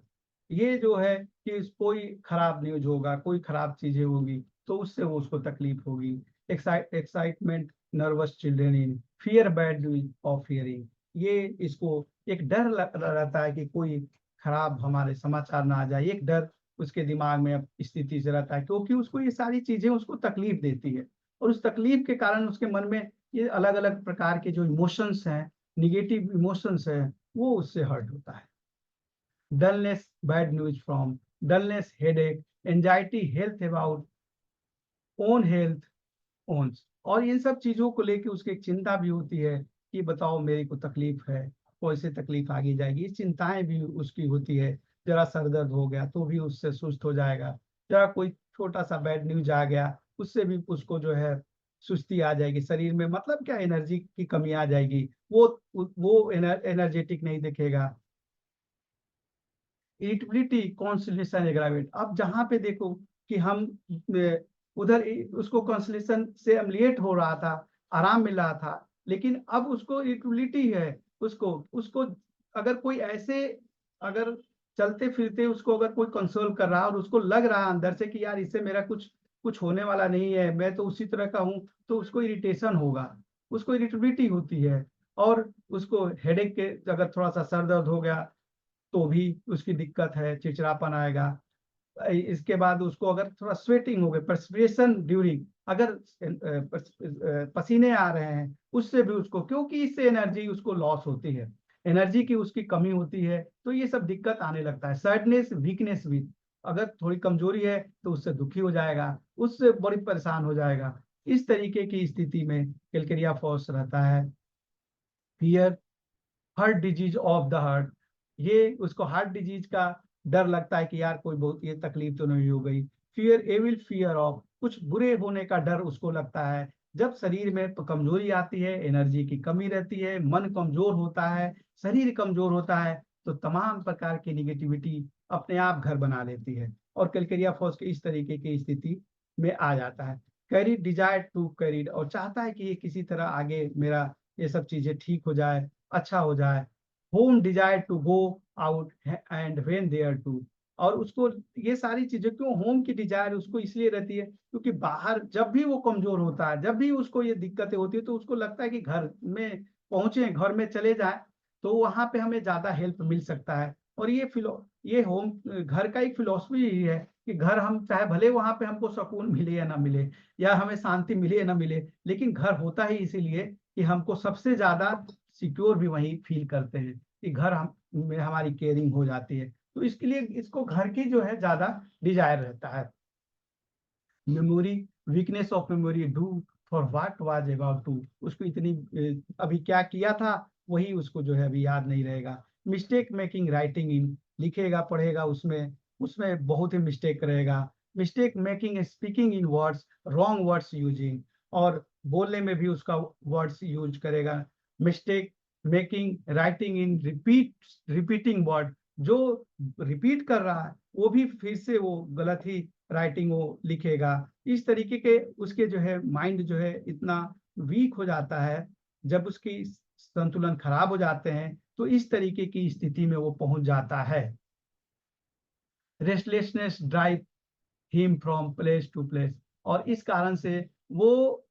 ये जो है कि कोई खराब न्यूज होगा, कोई खराब चीजें होगी, तो उससे वो उसको तकलीफ होगी। Excitement nervous children in fear bad news of hearing, ये इसको एक डर रहता है कि कोई खराब हमारे समाचार ना आ जाए, एक डर उसके दिमाग में अब स्थिति से रहता है, क्योंकि उसको ये सारी चीजें उसको तकलीफ देती है, और उस तकलीफ के कारण उसके मन में ये अलग अलग प्रकार के जो इमोशंस हैं, निगेटिव इमोशंस हैं, वो उससे हर्ट होता है। Dullness bad news from dullness, headache, anxiety, health about own health owns, और इन सब चीजों को लेके उसकी एक चिंता भी होती है कि बताओ मेरी को तकलीफ है, कैसे तकलीफ आगे जाएगी, ये चिंताएं भी उसकी होती है। जरा सर दर्द हो गया तो भी उससे सुस्त हो जाएगा, जरा कोई छोटा सा बैड न्यूज आ गया उससे भी उसको जो है सुस्ती आ जाएगी शरीर में, मतलब क्या, एनर्जी की कमी आ जाएगी, वो एनर्जेटिक नहीं दिखेगा। इरिटेबिलिटी, कॉन्स्टिलेशन एग्रावेट, अब जहां पे देखो कि हम उधर उसको कॉन्स्टिलेशन से एमलिएट हो रहा था, आराम मिल रहा था, लेकिन अब उसको इरिटेबिलिटी है। उसको उसको अगर कोई ऐसे, अगर चलते फिरते उसको अगर कोई कंसोल कर रहा और उसको लग रहा अंदर से कि यार इससे मेरा कुछ कुछ होने वाला नहीं है, मैं तो उसी तरह का हूँ, तो उसको इरिटेशन होगा, उसको इरिटेबिलिटी होती है। और उसको हेडेक के, अगर थोड़ा सा सर दर्द हो गया तो भी उसकी दिक्कत है, चिड़चिड़ापन आएगा। इसके बाद उसको अगर थोड़ा स्वेटिंग हो गई, परस्पिरेशन ड्यूरिंग, अगर पसीने आ रहे हैं, उससे भी उसको, क्योंकि इससे एनर्जी उसको लॉस होती है, एनर्जी की उसकी कमी होती है, तो ये सब दिक्कत आने लगता है। सैडनेस, वीकनेस भी, अगर थोड़ी कमजोरी है तो उससे दुखी हो जाएगा, उससे बड़ी परेशान हो जाएगा। इस तरीके की स्थिति में कैलकेरिया फॉस रहता है। Fear, heart disease of the heart, ये उसको हार्ट डिजीज का डर लगता है कि यार कोई बहुत ये तकलीफ तो नहीं हो गई। फियर, एविल फियर ऑफ, कुछ बुरे होने का डर उसको लगता है। जब शरीर में तो कमजोरी आती है, एनर्जी की कमी रहती है, मन कमजोर होता है, शरीर कमजोर होता है, तो तमाम प्रकार की निगेटिविटी अपने आप घर बना लेती है, और कैलकेरिया फॉस के इस तरीके की स्थिति में आ जाता है। कैरिड, डिजायर टू कैरिड, और चाहता है कि ये किसी तरह आगे मेरा ये सब चीजें ठीक हो जाए, अच्छा हो जाए। Home, desire to go out and when there to, और उसको ये सारी चीजें क्यों, होम की डिजायर उसको इसलिए रहती है क्योंकि बाहर जब भी वो कमजोर होता है, जब भी उसको ये दिक्कतें होती है, तो उसको लगता है कि घर में पहुंचे, घर में चले जाए, तो वहां पे हमें ज्यादा हेल्प मिल सकता है, और ये होम घर का एक फिलॉसफी यही है कि घर हम चाहे भले वहां पे हमको सुकून मिले या ना मिले, या हमें शांति मिले या ना मिले, लेकिन घर होता ही इसीलिए कि हमको सबसे ज्यादा सिक्योर भी वही फील करते हैं कि घर हम में हमारी केयरिंग हो जाती है। तो इसके लिए इसको घर की जो है ज्यादा डिजायर रहता है। Memory, weakness of memory, do for what was about to, उसको इतनी अभी क्या किया था वही उसको जो है अभी याद नहीं रहेगा। मिस्टेक मेकिंग राइटिंग इन, लिखेगा पढ़ेगा उसमें उसमें बहुत ही मिस्टेक रहेगा। Mistake making speaking in words, wrong words using, और बोलने में भी उसका वर्ड्स यूज करेगा। Mistake making writing in repeating word, जो रिपीट कर रहा है वो भी फिर से वो गलत ही राइटिंग वो लिखेगा। इस तरीके के उसके जो है माइंड जो है इतना वीक हो जाता है, जब उसकी संतुलन खराब हो जाते हैं तो इस तरीके की स्थिति में वो पहुंच जाता है। Restlessness drive him from place to place, और इस कारण से वो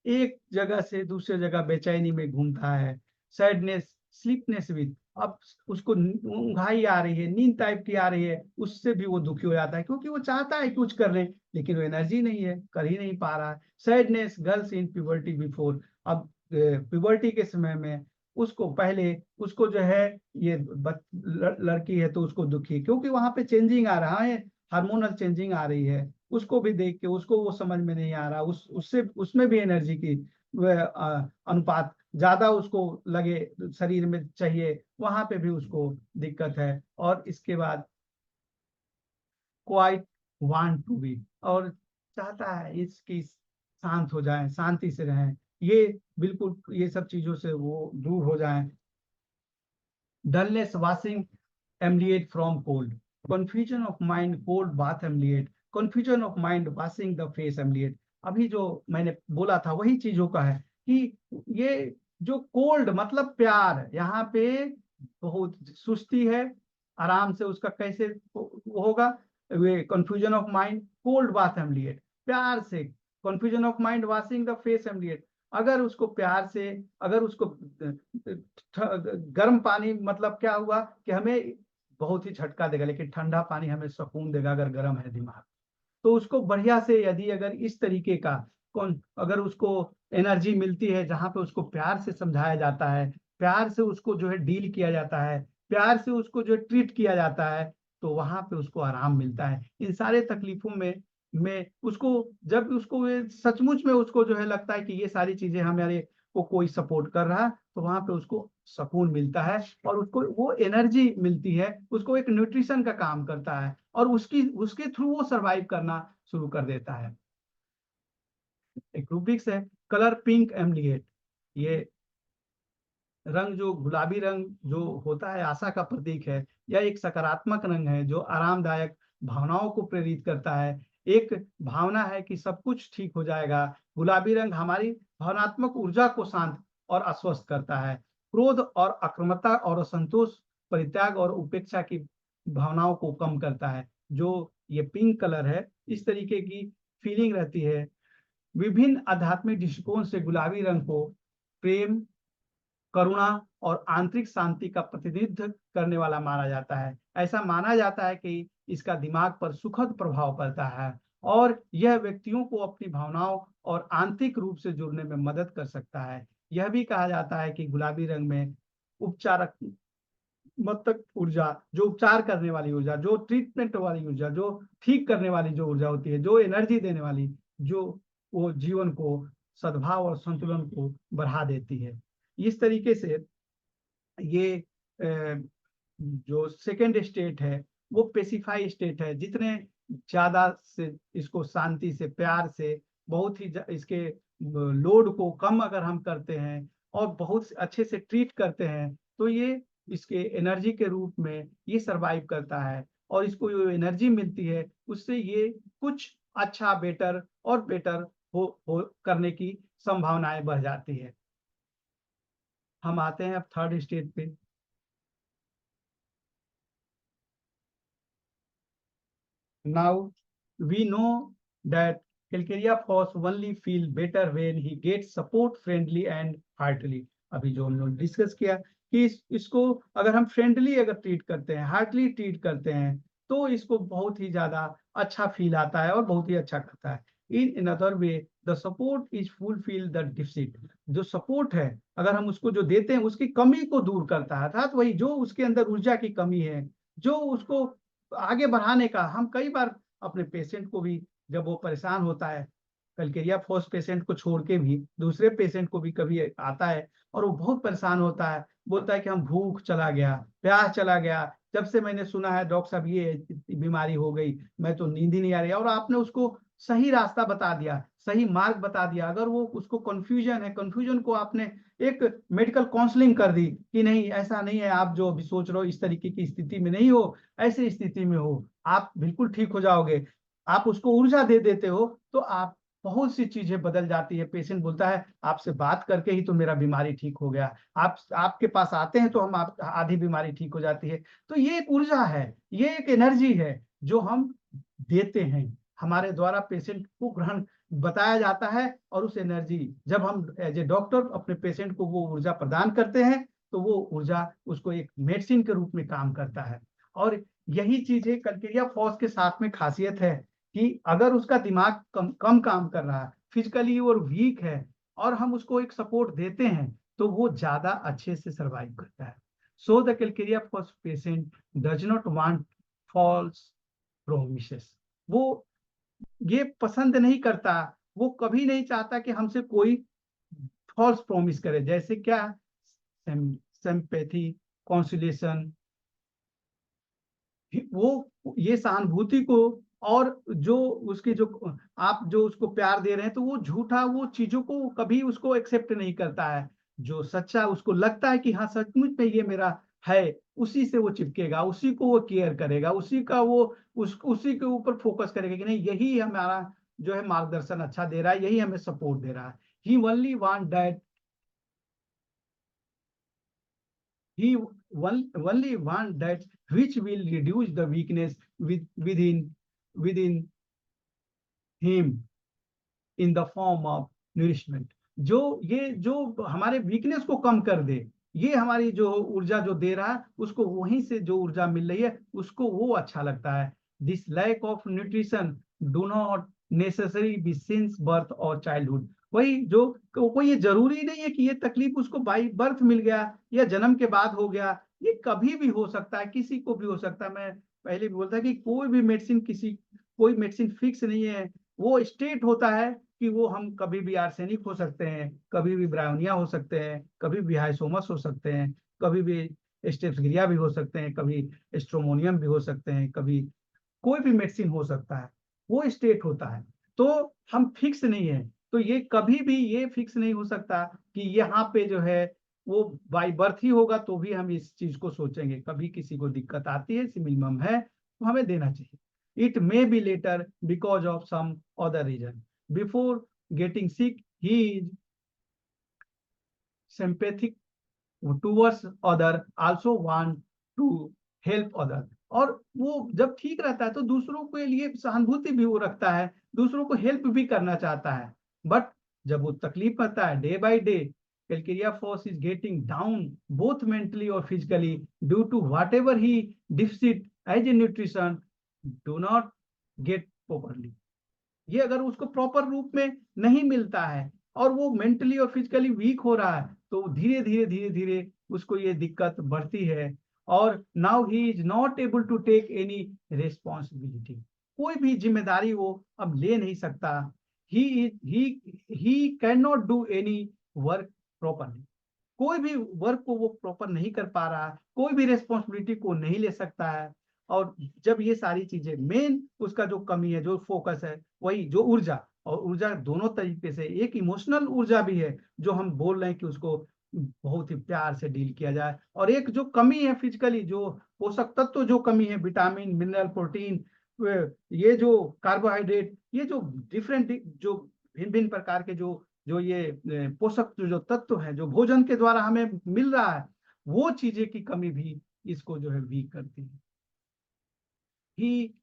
एक जगह से दूसरे जगह बेचैनी में घूमता है। सैडनेस, स्लीपनेस विद, अब उसको ऊंघाई आ रही है, नींद टाइप की आ रही है, उससे भी वो दुखी हो जाता है क्योंकि वो चाहता है कुछ करने, लेकिन वो एनर्जी नहीं है, कर ही नहीं पा रहा है। Sadness, girls in puberty before, अब प्यूबर्टी के समय में उसको पहले उसको जो है ये लड़की है तो उसको दुखी, क्योंकि वहां पे चेंजिंग आ रहा है, हार्मोनल चेंजिंग आ रही है, उसको भी देख के उसको वो समझ में नहीं आ रहा, उससे उसमें भी एनर्जी की अनुपात ज्यादा उसको लगे शरीर में चाहिए, वहां पे भी उसको दिक्कत है। और इसके बाद क्वाइट वांट टू बी, और चाहता है इसकी शांत हो जाए, शांति से रहें, ये बिल्कुल ये सब चीजों से वो दूर हो जाएं। Dullness, washing ameliorate from cold, confusion of mind cold bath ameliorate, confusion of mind washing the face ameliorate. अभी जो मैंने बोला था वही चीजों का है कि ये जो कोल्ड मतलब प्यार, यहाँ पे बहुत सुस्ती है, आराम से उसका कैसे होगा, way confusion of mind cold bath ameliorate, प्यार से confusion of mind washing the face ameliorate, अगर उसको प्यार से, अगर उसको गर्म पानी, मतलब क्या हुआ कि हमें बहुत ही झटका देगा, लेकिन ठंडा पानी हमें सुकून देगा अगर गर्म है दिमाग। तो उसको बढ़िया से यदि अगर इस तरीके का कौन अगर उसको एनर्जी मिलती है जहां पे उसको प्यार से समझाया जाता है, प्यार से उसको जो है डील किया जाता है, प्यार से उसको जो ट्रीट किया जाता है, तो वहां पे उसको आराम मिलता है इन सारे तकलीफों में उसको, जब उसको ये सचमुच में उसको जो है लगता है कि ये सारी चीजें हमारे को कोई सपोर्ट कर रहा है, तो वहां पे उसको सुकून मिलता है और उसको वो एनर्जी मिलती है, उसको एक न्यूट्रिशन का काम करता है और उसके थ्रू वो सरवाइव करना शुरू कर देता है। एक रूब्रिक्स है, कलर पिंक एमलिएट, ये रंग जो गुलाबी रंग जो होता है आशा का प्रतीक है, यह एक सकारात्मक रंग है जो आरामदायक भावनाओं को प्रेरित करता है। एक भावना है कि सब कुछ ठीक हो जाएगा। गुलाबी रंग हमारी भावनात्मक ऊर्जा को शांत और आश्वस्त करता है। क्रोध और आक्रामकता और असंतोष, परित्याग और उपेक्षा की भावनाओं को कम करता है। जो ये पिंक कलर है, इस तरीके की फीलिंग रहती है। विभिन्न आध्यात्मिक दृष्टिकोण से गुलाबी रंग को प्रेम, करुणा और आंतरिक शांति का प्रतिनिधित्व करने वाला माना जाता है। ऐसा माना जाता है कि इसका दिमाग पर सुखद प्रभाव पड़ता है और यह व्यक्तियों को अपनी भावनाओं और आंतरिक रूप से जुड़ने में मदद कर सकता है। यह भी कहा जाता है कि गुलाबी रंग में उपचारक मतलब ऊर्जा, जो उपचार करने वाली ऊर्जा, जो ट्रीटमेंट वाली ऊर्जा, जो ठीक करने वाली जो ऊर्जा होती है, जो एनर्जी देने वाली, जो वो जीवन को सद्भाव और संतुलन को बढ़ा देती है। इस तरीके से ये जो सेकेंड स्टेट है वो पेसिफाई स्टेट है। जितने ज्यादा से इसको शांति से, प्यार से, बहुत ही इसके लोड को कम अगर हम करते हैं और बहुत अच्छे से ट्रीट करते हैं, तो ये इसके एनर्जी के रूप में ये सरवाइव करता है और इसको जो एनर्जी मिलती है उससे ये कुछ अच्छा, बेटर और बेटर हो करने की संभावनाएं बढ़ जाती है। हम आते हैं अब थर्ड स्टेट पे। Now we know that Calcaria Foss only feel better when he gets support friendly and heartily. अभी जो हम लोग डिस्कस किया कि इसको अगर हम फ्रेंडली अगर ट्रीट करते हैं, हार्टली ट्रीट करते हैं, तो इसको बहुत ही ज्यादा अच्छा फील आता है और बहुत ही अच्छा करता है। In other way the support is fulfil the deficit. जो सपोर्ट है अगर हम उसको जो देते हैं उसकी कमी को दूर करता है, अर्थात वही जो उसके अंदर ऊर्जा की कमी है, जो उसको आगे बढ़ाने का। हम कई बार अपने पेशेंट को भी, जब वो परेशान होता है, कलकेरिया फॉस पेशेंट को छोड़ के भी दूसरे पेशेंट को भी कभी आता है और वो बहुत परेशान होता है, बोलता है कि हम भूख चला गया, प्यास चला गया, जब से मैंने सुना है डॉक्टर साहब ये बीमारी हो गई, मैं तो नींद ही नहीं आ रही। और आपने उसको सही रास्ता बता दिया, सही मार्ग बता दिया। अगर वो उसको कंफ्यूजन है, कंफ्यूजन को आपने एक मेडिकल काउंसलिंग कर दी कि नहीं ऐसा नहीं है, आप जो अभी सोच रहे हो इस तरीके की स्थिति में नहीं हो, ऐसी स्थिति में हो, आप बिल्कुल ठीक हो जाओगे, आप उसको ऊर्जा दे देते हो, तो आप बहुत सी चीजें बदल जाती है। पेशेंट बोलता है आपसे बात करके ही तो मेरा बीमारी ठीक हो गया, आप आपके पास आते हैं तो हम आप आधी बीमारी ठीक हो जाती है। तो ये एक ऊर्जा है, ये एक एनर्जी है जो हम देते हैं, हमारे द्वारा पेशेंट को ग्रहण बताया जाता है। और उस एनर्जी जब हम एज ए डॉक्टर अपने पेशेंट को वो ऊर्जा प्रदान करते हैं, तो वो ऊर्जा उसको एक मेडिसिन के रूप में काम करता है। और यही चीज है कल्केरिया फॉस के साथ में खासियत है कि अगर उसका दिमाग कम काम कर रहा है, फिजिकली और वीक है, और हम उसको एक सपोर्ट देते हैं, तो वो ज्यादा अच्छे से सर्वाइव करता है। So the calcarea phos patient does not want false promises. वो ये पसंद नहीं करता, वो कभी नहीं चाहता कि हमसे कोई फॉल्स प्रॉमिस करे। जैसे क्या, सिंपैथी, कॉन्सुलेशन, वो ये सहानुभूति को, और जो उसके जो आप जो उसको प्यार दे रहे हैं, तो वो झूठा वो चीजों को कभी उसको एक्सेप्ट नहीं करता है। जो सच्चा उसको लगता है कि हाँ सचमुच में ये मेरा है, उसी से वो चिपकेगा, उसी को वो केयर करेगा, उसी का वो उसी के ऊपर फोकस करेगा कि नहीं यही हमारा जो है मार्गदर्शन अच्छा दे रहा है, यही हमें सपोर्ट दे रहा है। He only want that, he only want that which will reduce the weakness within him in the form of nourishment। जो ये जो हमारे वीकनेस को कम कर दे, ये हमारी जो ऊर्जा जो दे रहा है, उसको वहीं से जो ऊर्जा मिल रही है उसको वो अच्छा लगता है। This lack of nutrition do not necessary be since birth और चाइल्डहुड। वही जो कोई ये जरूरी नहीं है कि ये तकलीफ उसको बाई बर्थ मिल गया या जन्म के बाद हो गया, ये कभी भी हो सकता है, किसी को भी हो सकता है। मैं पहले भी बोलता कि कोई मेडिसिन फिक्स नहीं है। वो स्टेट होता है कि वो हम कभी भी आर्सेनिक हो सकते हैं, कभी भी ब्रायोनिया हो सकते हैं, कभी भी हाइसोमस हो सकते हैं, कभी भी स्टेप्सगिरिया भी हो सकते हैं, कभी स्ट्रोमोनियम भी हो सकते हैं, कभी कोई भी मेडिसिन हो सकता है। वो स्टेट होता है, तो हम फिक्स नहीं है। तो ये कभी भी ये फिक्स नहीं हो सकता कि यहाँ पे जो है वो बाई बर्थ ही होगा, तो भी हम इस चीज को सोचेंगे। कभी किसी को दिक्कत आती है, मिनिमम है, तो हमें देना चाहिए। It may be later because of some other reason. Before getting sick he is sympathetic towards other, also want to help other। और वो जब ठीक रहता है तो दूसरों के लिए सहानुभूति भी वो रखता है, दूसरों को हेल्प भी करना चाहता है। बट जब वो तकलीफ करता है, day by day calcarea phos is getting down both mentally और physically due to whatever he deficit as a nutrition do not get properly. ये अगर उसको प्रॉपर रूप में नहीं मिलता है और वो मेंटली और फिजिकली वीक हो रहा है, तो धीरे धीरे उसको ये दिक्कत बढ़ती है। और now he is not able to take any responsibility. कोई भी जिम्मेदारी वो अब ले नहीं सकता। He can not do any work properly. कोई भी वर्क को वो प्रॉपर नहीं कर पा रहा है, कोई भी रेस्पॉन्सिबिलिटी को नहीं ले सकता है। और जब ये सारी चीजें, मेन उसका जो कमी है, जो फोकस है, वही जो ऊर्जा, और ऊर्जा दोनों तरीके से, एक इमोशनल ऊर्जा भी है जो हम बोल रहे हैं कि उसको बहुत ही प्यार से डील किया जाए, और एक जो कमी है फिजिकली, जो पोषक तत्व जो कमी है, विटामिन, मिनरल, प्रोटीन, ये जो कार्बोहाइड्रेट, ये जो डिफरेंट जो भिन्न भिन्न प्रकार के जो जो ये पोषक जो तत्व है जो भोजन के द्वारा हमें मिल रहा है, वो चीजें की कमी भी इसको जो है वीक करती है। He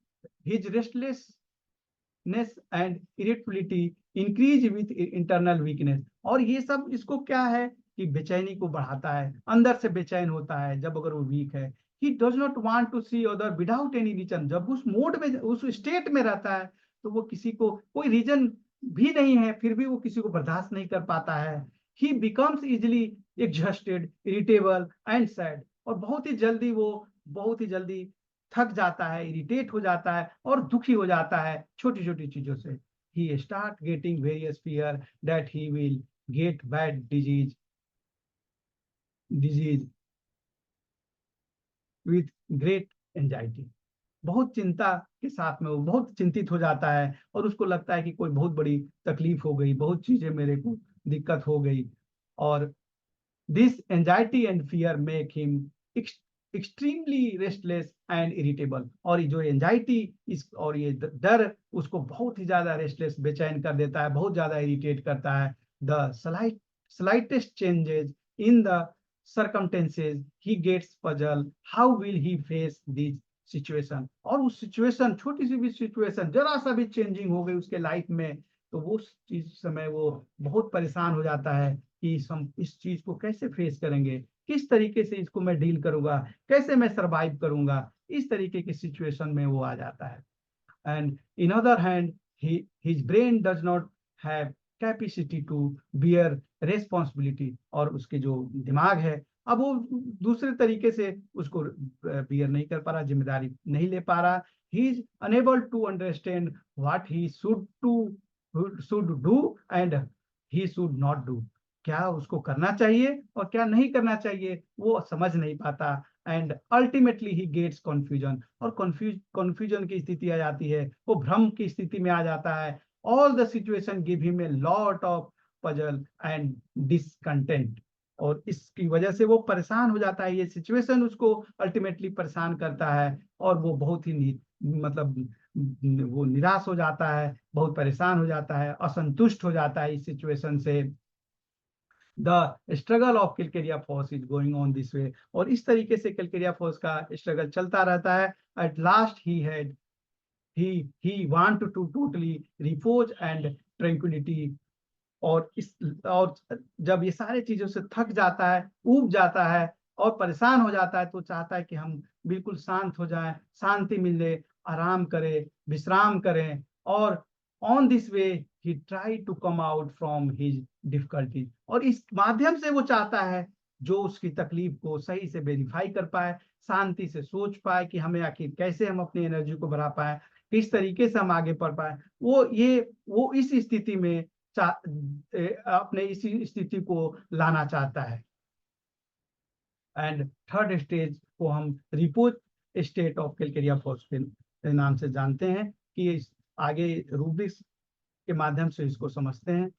his restlessness and irritability increase with internal weakness. और ये सब इसको क्या है कि बेचैनी को बढ़ाता है, अंदर से बेचैन होता है जब अगर वो वीक है। He does not want to see other without any reason. जब उस मोड में, उस स्टेट में रहता है, तो वो किसी को, कोई रीजन भी नहीं है, फिर भी वो किसी को बर्दाश्त नहीं कर पाता है। ही becomes easily exhausted, irritable and sad. और बहुत ही जल्दी थक जाता है, इरिटेट हो जाता है और दुखी हो जाता है छोटी छोटी चीजों से। he start getting various fear that he will get bad disease with great anxiety। बहुत चिंता के साथ में वो बहुत चिंतित हो जाता है और उसको लगता है कि कोई बहुत बड़ी तकलीफ हो गई, बहुत चीजें मेरे को दिक्कत हो गई। और this anxiety and fear make him extremely restless and irritable. और ये जो एंजाइटी इस और ये डर उसको बहुत ही ज्यादा रेस्टलेस, बेचैन कर देता है, बहुत ज्यादा इरिटेट करता है। The slightest changes in the circumstances he gets puzzled, how will he face this situation। और उस सिचुएशन, छोटी सी भी सिचुएशन, जरा सा भी चेंजिंग हो गई उसके लाइफ में, तो वो चीज समय वो बहुत परेशान हो जाता है कि हम इस चीज को कैसे फेस करेंगे, किस तरीके से इसको मैं डील करूंगा, कैसे मैं सरवाइव करूंगा, इस तरीके की सिचुएशन में वो आ जाता है। and in other hand his brain does not have capacity to bear responsibility। और उसके जो दिमाग है, अब वो दूसरे तरीके से उसको बियर नहीं कर पा रहा, जिम्मेदारी नहीं ले पा रहा। he is unable to understand what he should do and he should not do। क्या उसको करना चाहिए और क्या नहीं करना चाहिए वो समझ नहीं पाता। And ultimately he gets confusion. और कंफ्यूजन की स्थिति आ जाती है, वो भ्रम की स्थिति में आ जाता है। All the situation give him a lot of puzzle and discontent. और इसकी वजह से वो परेशान हो जाता है, ये सिचुएशन उसको अल्टीमेटली परेशान करता है और वो बहुत ही मतलब वो निराश हो जाता है, बहुत परेशान हो जाता है, असंतुष्ट हो जाता है इस सिचुएशन से। The struggle of calcarea phos is going on this way. और इस तरीके से किलकेरिया फॉस का स्ट्रगल चलता रहता है। At last he want to totally repose and tranquility। और जब ये सारे चीजों से थक जाता है, ऊब जाता है और परेशान हो जाता है, तो चाहता है कि हम बिल्कुल शांत हो जाएं, शांति मिले, आराम करें, विश्राम करें। और on this way he try to come out from his difficulty. और इस माध्यम से वो चाहता है जो उसकी तकलीफ को सही से वेरीफाई कर पाए, शांति से सोच पाए कि हमें आखिर कैसे हम अपनी एनर्जी को बढ़ा पाए, किस तरीके से हम आगे बढ़ पाए। वो इस स्थिति में अपने इसी स्थिति को लाना चाहता है। एंड थर्ड स्टेज को हम repose state of calcarea phos के नाम से जानते हैं कि आगे रूब्रिक्स के माध्यम से इसको समझते हैं।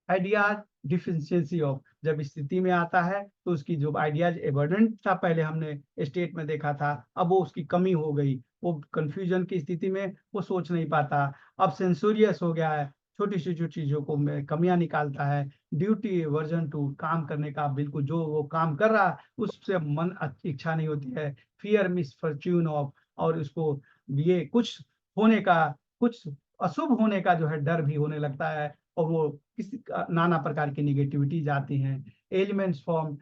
आइडियाज डिफिशियंसी ऑफ, जब स्थिति में आता है तो उसकी जो आइडियाज एबंडेंट था, पहले हमने स्टेट में देखा था, अब वो उसकी कमी हो गई, वो कंफ्यूजन की स्थिति में वो सोच नहीं पाता। अब सेंसोरियस हो गया है, छोटी छोटी चीजों को में कमियां निकालता है। ड्यूटी वर्जन टू, काम करने का बिल्कुल जो वो काम कर रहा उससे मन इच्छा नहीं होती है। फियर मिसफॉर्च्यून ऑफ, और उसको ये कुछ होने का, कुछ अशुभ होने का जो है डर भी होने लगता है और वो किसी नाना प्रकार की निगेटिविटीज आती हैं। एलिमेंट्स फ्रॉम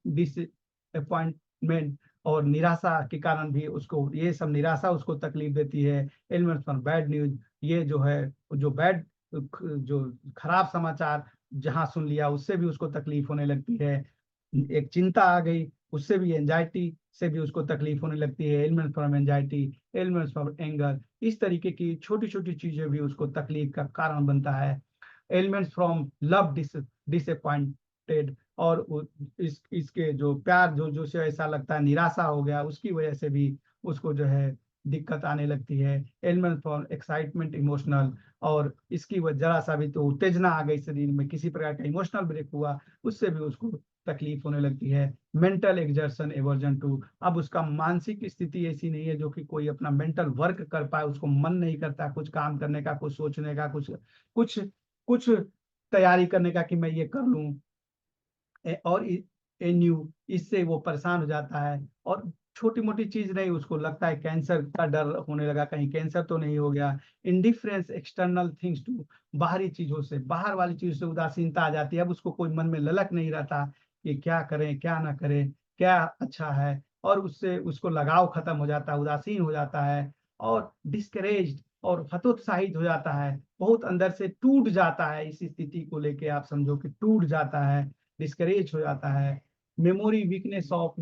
डिसअपॉइंटमेंट, और निराशा के कारण भी उसको ये सब निराशा उसको तकलीफ देती है। एलिमेंट्स फ्रॉम बैड न्यूज, ये जो है जो बैड, जो खराब समाचार जहां सुन लिया उससे भी उसको तकलीफ होने लगती है। एक चिंता आ गई, उससे भी एंजाइटी से भी उसको तकलीफ होने लगती है। Elements from anxiety, elements from anger, इस तरीके की छोटी छोटी चीजें भी उसको तकलीफ का कारण बनता है। एलिमेंट्स फ्रॉम लव डिसअपॉइंटेड, और इसके जो प्यार जो से ऐसा लगता है निराशा हो गया, उसकी वजह से भी उसको जो है दिक्कत आने लगती है। एलिमेंट फ्रॉम एक्साइटमेंट इमोशनल, और इसकी वजह जरा सा भी तो उत्तेजना आ गई शरीर में, किसी प्रकार का इमोशनल ब्रेक हुआ, उससे भी उसको तकलीफ होने लगती है। मेंटल एग्जर्शन एवर्जन टू, अब उसका मानसिक स्थिति ऐसी नहीं है जो कि कोई अपना मेंटल वर्क कर पाए, उसको मन नहीं करता कुछ काम करने का, कुछ सोचने का, कुछ कुछ कुछ तैयारी करने का कि मैं ये कर लूं। और एन्यू, इससे वो परेशान हो जाता है। और छोटी मोटी चीज नहीं, उसको लगता है कैंसर का डर होने लगा, कहीं कैंसर तो नहीं हो गया। इंडिफरेंस एक्सटर्नल थिंग्स टू, बाहरी चीजों से, बाहर वाली चीजों से उदासीनता आ जाती है। अब उसको कोई मन में ललक नहीं रहता कि क्या करें क्या ना करें, क्या अच्छा है, और उससे उसको लगाव खत्म हो जाता है, उदासीन हो जाता है, और डिस्करेज्ड और हतोत्साहित हो जाता है, बहुत अंदर से टूट जाता है। इस स्थिति को लेके आप समझो कि टूट जाता है, डिस्करेज हो जाता है। Memory weakness of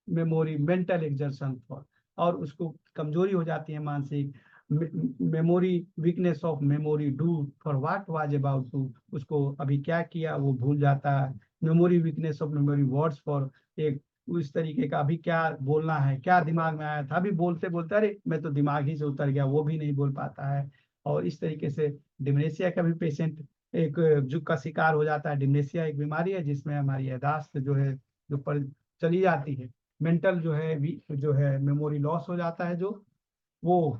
memory, mental exertion for, और उसको कमजोरी हो जाती है मानसिक। Memory weakness of memory, do for what was about to, उसको अभी क्या किया वो भूल जाता है। Memory weakness of memory, words for, एक उस तरीके का अभी क्या बोलना है, क्या दिमाग में आया था, अभी बोलते बोलते अरे मैं तो दिमाग ही से उतर गया, वो भी नहीं बोल पाता है। और इस तरीके से डिमेंशिया का भी पेशेंट एक जुग का शिकार हो जाता है। डिमेंशिया एक बीमारी है जिसमें हमारी याददाश्त जो है, जो पर चली जाती है। मेंटल जो है जो है मेमोरी लॉस हो जाता है, जो वो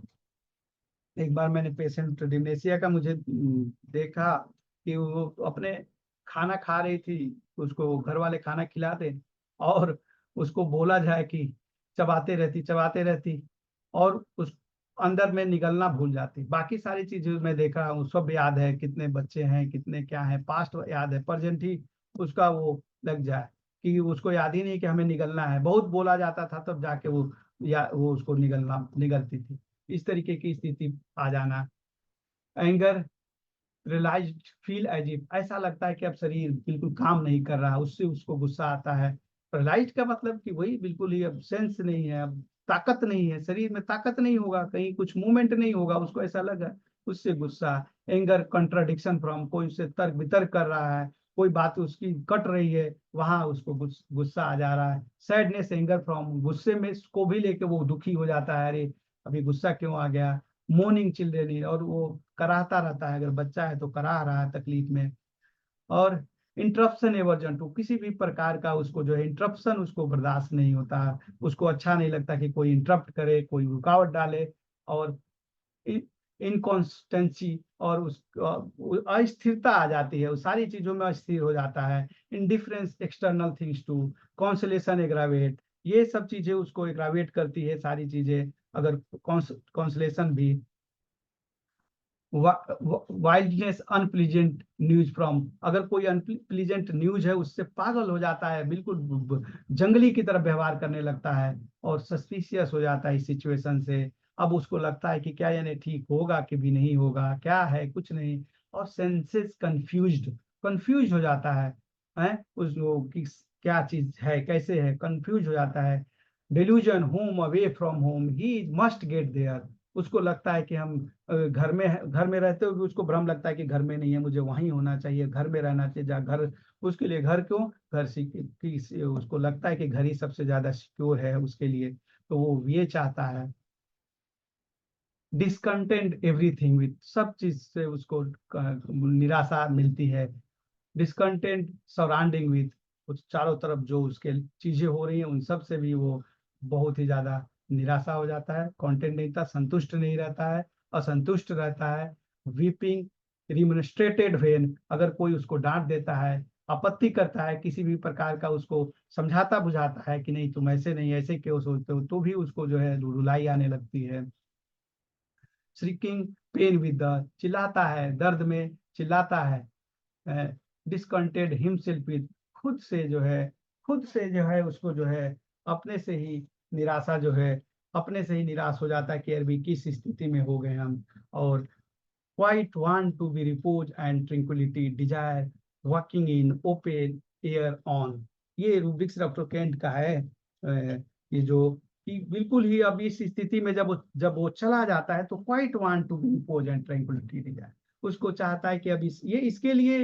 एक बार मैंने पेशेंट डिमेंशिया का मुझे देखा कि वो अपने खाना खा रही थी, उसको घर वाले खाना खिलाते, और उसको बोला जाए कि चबाते रहती, और उस अंदर में निगलना भूल जाती। बाकी सारी चीजें मैं देख रहा हूँ, सब याद है, कितने बच्चे हैं, कितने क्या है, पास्ट याद है, प्रेजेंट ही उसका वो लग जाए कि उसको याद ही नहीं कि हमें निगलना है। बहुत बोला जाता था तब जाके वो, या वो उसको निगलती थी। इस तरीके की स्थिति आ जाना। Anger, realise, feel as if, ऐसा लगता है कि अब शरीर बिल्कुल काम नहीं कर रहा, उससे उसको गुस्सा आता है। रियलाइज का मतलब कि वही बिल्कुल ही अब सेंस नहीं है, अब ताकत नहीं है, शरीर में ताकत नहीं होगा, कहीं कुछ मूवमेंट नहीं होगा, उसको ऐसा लगा, उससे गुस्सा। एंगर, कंट्राडिक्शन फ्रॉम, कोई उससे तर्क वितर्क कर रहा है, कोई बात उसकी कट रही है, वहां उसको गुस्सा आ जा रहा है। सैडनेस, एंगर फ्रॉम, गुस्से में को भी लेके वो दुखी हो जाता है, अरे अभी गुस्सा क्यों आ गया। मोर्निंग चिल्ड्रेन, और वो कराहता रहता है, अगर बच्चा है तो कराह रहा है तकलीफ में। और इंटरप्शन एवर्जन टू, किसी भी प्रकार का उसको जो है इंटरप्शन उसको बर्दाश्त नहीं होता, उसको अच्छा नहीं लगता कि कोई इंटरप्ट करे, कोई रुकावट डाले। और इनकॉन्स्टेंसी, और उस अस्थिरता आ जाती है, उस सारी चीजों में अस्थिर हो जाता है। Indifference external things to, consolation aggravate, ये सब चीजें उसको एग्रावेट करती है सारी चीजें। अगर कॉन्सलेशन भी, वाइल्डनेस, अनप्लीजेंट न्यूज फ्रॉम, अगर कोई अनप्लीजेंट न्यूज है उससे पागल हो जाता है, बिल्कुल जंगली की तरह व्यवहार करने लगता है, और सस्पिशियस हो जाता है इस सिचुएशन से। अब उसको लगता है कि क्या यानी ठीक होगा कि भी नहीं होगा, क्या है कुछ नहीं। और सेंसेस कंफ्यूज्ड, कंफ्यूज हो जाता है उसको कि क्या चीज है, कैसे है, कंफ्यूज हो जाता है। Delusion, home away from home, he must get there, उसको लगता है कि हम घर में रहते हुए भी उसको भ्रम लगता है कि घर में नहीं है, मुझे वहीं होना चाहिए, घर में रहना चाहिए, जहाँ घर, उसके लिए घर क्यों, घर उसको लगता है कि घर ही सबसे ज्यादा सिक्योर है उसके लिए, तो वो ये चाहता है। डिसकंटेंट एवरीथिंग विथ, सब चीज से उसको निराशा मिलती है। डिसकंटेंट सराउंडिंग विथ, उस चारों तरफ जो उसके चीजें हो रही हैं उन सब से भी वो बहुत ही ज्यादा निराशा हो जाता है, कंटेंट नहीं था, संतुष्ट नहीं रहता है, असंतुष्ट रहता है। वीपिंग, रिमनस्ट्रेटेड वेन, अगर कोई उसको डांट देता है, आपत्ति करता है किसी भी प्रकार का, उसको समझाता बुझाता है कि नहीं तुम ऐसे नहीं, ऐसे क्यों सोचते हो, तो भी उसको जो है रुलाई आने लगती है। श्रिकिंग पेन विद द, चिल्लाता है, दर्द में चिल्लाता है। डिसकंटेड हिमसेल्फ विद, खुद से जो है, खुद से जो है उसको जो है अपने से ही निराशा जो है, अपने से ही निराश हो जाता है कि यार भी किस स्थिति में हो गए हम। और quiet want to be repose and tranquillity, desire walking in open air on, ये रूबिक्स रेप्रोकेंट का है। ये जो कि बिल्कुल ही अब इस स्थिति में जब वो चला जाता है तो quiet want to be repose and tranquillity, desire, उसको चाहता है कि अब ये इसके लिए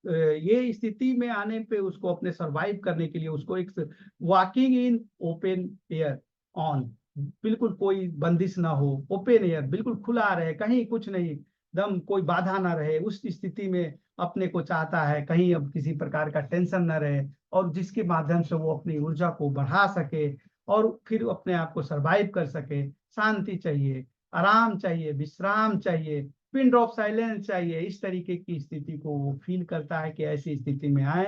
ये स्थिति में आने पे उसको अपने सरवाइव करने के लिए उसको एक walking in open air on, बिल्कुल कोई बंदिश ना हो, ओपन एयर बिल्कुल खुला रहे, कहीं कुछ नहीं, दम कोई बाधा ना रहे, उस स्थिति में अपने को चाहता है, कहीं अब किसी प्रकार का टेंशन ना रहे, और जिसके माध्यम से वो अपनी ऊर्जा को बढ़ा सके और फिर अपने आप को सरवाइव कर सके। शांति चाहिए, आराम चाहिए, विश्राम चाहिए, पिन ड्रॉप साइलेंस चाहिए। इस तरीके की स्थिति को वो फील करता है कि ऐसी स्थिति में आए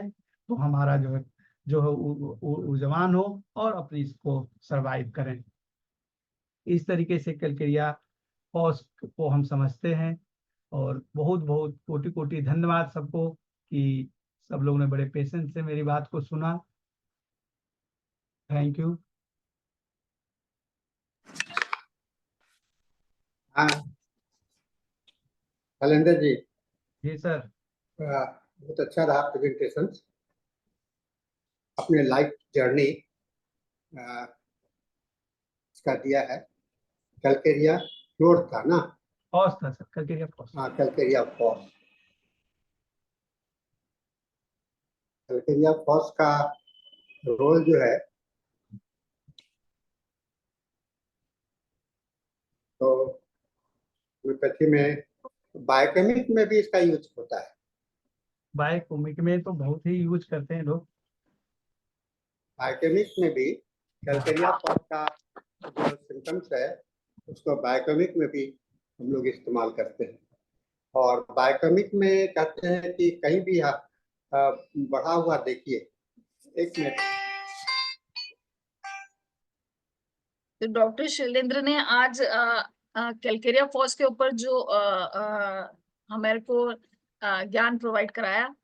तो हमारा जो है जो है ऊर्जावान हो और अपनी इसको सरवाइव करें। इस तरीके से कैलकेरिया फॉस को हम समझते हैं। और बहुत बहुत कोटि कोटि धन्यवाद सबको कि सब लोगों ने बड़े पेशेंस से मेरी बात को सुना। Thank you. हाँ शैलेंद्र जी, जी सर। बहुत अच्छा रहा प्रेजेंटेशन। अपने लाइफ जर्नी इसका दिया है। कैलकेरिया फ्लोर था ना? फॉस था सर, कैलकेरिया फॉस। हाँ, कैलकेरिया फॉस। कैलकेरिया फॉस का रोल जो है, तो होम्योपैथी में बायोकेमिक में भी इसका यूज होता है। बायोकेमिक में तो बहुत ही यूज करते हैं लोग। बायोकेमिक में भी कैलकेरिया फॉस का जो सिम्टम्स है उसको बायोकेमिक में भी हम लोग इस्तेमाल करते हैं। और बायोकेमिक में कहते हैं कि कहीं भी बढ़ा हुआ देखिए। एक मिनट। तो डॉक्टर शैलेंद्र ने आज कैलकेरिया फॉस के ऊपर जो हमारे को ज्ञान प्रोवाइड कराया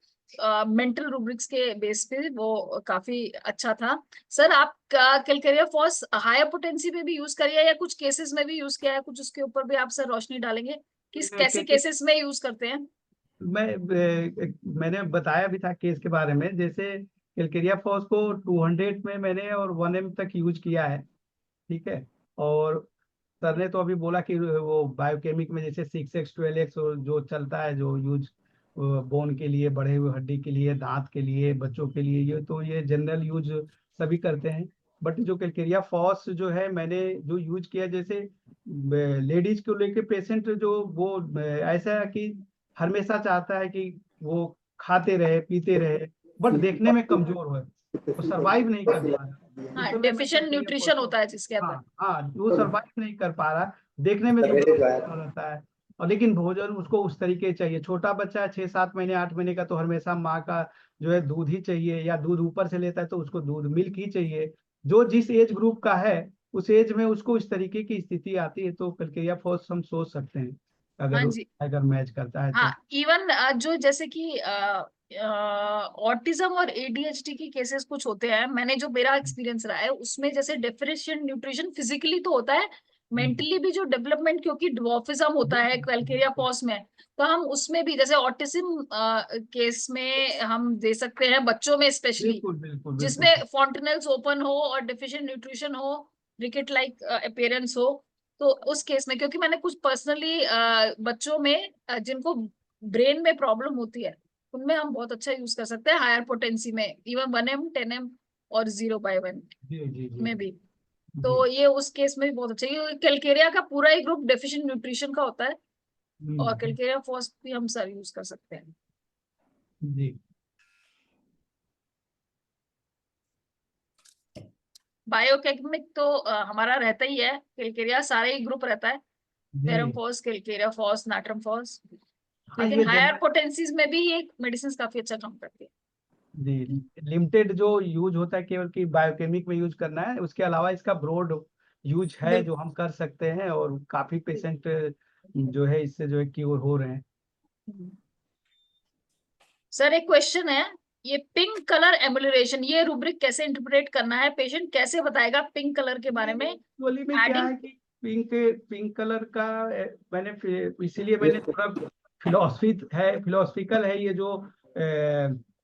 मेंटल रूब्रिक्स के बेस पे, वो काफी अच्छा था। सर, आप कैलकेरिया फॉस हायर पोटेंसी में भी यूज करिए या कुछ केसेस में भी यूज किया है, कुछ उसके ऊपर भी आप सर रोशनी डालेंगे, किस कैसे केसेस में यूज करते हैं? मैंने बताया भी था केस के बारे में। जैसे कैलकेरिया फॉस को 200 में मैंने और 1 m तक यूज किया है, ठीक है। और सर ने तो अभी बोला कि वो बायोकेमिक में जैसे 6x 12x जो चलता है, जो यूज बोन के लिए, बढ़े हुए हड्डी के लिए, दांत के लिए, बच्चों के लिए, ये तो ये जनरल यूज सभी करते हैं। बट जो कैलकेरिया फॉस जो है मैंने जो यूज किया, जैसे लेडीज को लेके पेशेंट जो वो ऐसा है कि हमेशा चाहता है कि वो खाते रहे पीते रहे, बट देखने में कमजोर हो, वो सरवाइव नहीं कर पा रहा। उस हाँ, समय मैं डेफिशिएंट कैलकेरिया फॉस न्यूट्रिशन को, होता है जिसके अंदर। हाँ हाँ, वो सरवाइव नहीं कर पा रहा, देखने में तो रहता है। और लेकिन भोजन उसको उस तरीके चाहिए। छोटा बच्चा 6-7 महीने 8 महीने का तो हमेशा माँ का जो है दूध ही चाहिए, या दूध ऊपर से लेता है तो उसको दूध मिल्क ही चाहिए। जो जिस एज ग्रुप का है उस एज में उसको इस तरीके की स्थिति आती है, तो कैलकेरिया फॉस हम सोच सकते हैं हाँ अगर जी। अगर मैच करता है हाँ, तो। इवन जो जैसे कि ऑटिज्म और एडीएचडी की केसेस कुछ होते हैं, मैंने जो मेरा एक्सपीरियंस रहा है उसमें जैसे डेफिशिएंट न्यूट्रिशन फिजिकली तो होता है, मेंटली भी जो डेवलपमेंट, क्योंकि ड्वार्फिज्म होता है कैलकेरिया फॉस में, तो हम उसमें भी जैसे ऑटिज्म केस में हम दे सकते हैं, बच्चों में स्पेशली, बिल्कुल बिल्कुल जिसमें बिल्कुल। फॉन्टेनल्स ओपन हो और डेफिशिएंट न्यूट्रिशन हो, रिकेट लाइक अपीयरेंस हो, तो उस केस में, क्योंकि मैंने कुछ पर्सनली बच्चों में जिनको ब्रेन में प्रॉब्लम होती है, उनमें हम बहुत अच्छा यूज कर सकते हैं हायर पोटेंसी में, इवन 1 m 10 m और 0/1 जी जी जी में भी। जी। तो ये उस केस में भी बहुत अच्छा है, ये कैलकेरिया का पूरा ही ग्रुप डेफिशिएंट न्यूट्रिशन का होता है, और कैलकेरिया फॉस भी हम सर यूज कर सकते हैं। जी बायोकेमिक तो हमारा रहता ही है, कैलकेरिया सारे ही ग्रुप रहता है, फेरम जी। Phos, calcarea phos, natrum phos. हाँ लेकिन ये हायर जनरल। पोटेंसीज में भी ये मेडिसिन काफी अच्छा काम करती है। जी, लिमिटेड जो यूज होता है केवल कि बायोकेमिक में यूज करना है, उसके अलावा इसका ब्रॉड यूज है जो बिल्कुल। हम कर सकते हैं, और काफी पेशेंट जो है इससे जो है क्योर हो रहे हैं। सर, एक क्वेश्चन है, ये पिंक कलर एमुलरेशन, ये रूब्रिक कैसे इंटरप्रेट करना है, पेशेंट कैसे बताएगा पिंक कलर के बारे में? एक्चुअली में क्या एडिंग। है कि पिंक पिंक कलर का मैंने इसीलिए मैंने थोड़ा फिलोसफिकल है ये जो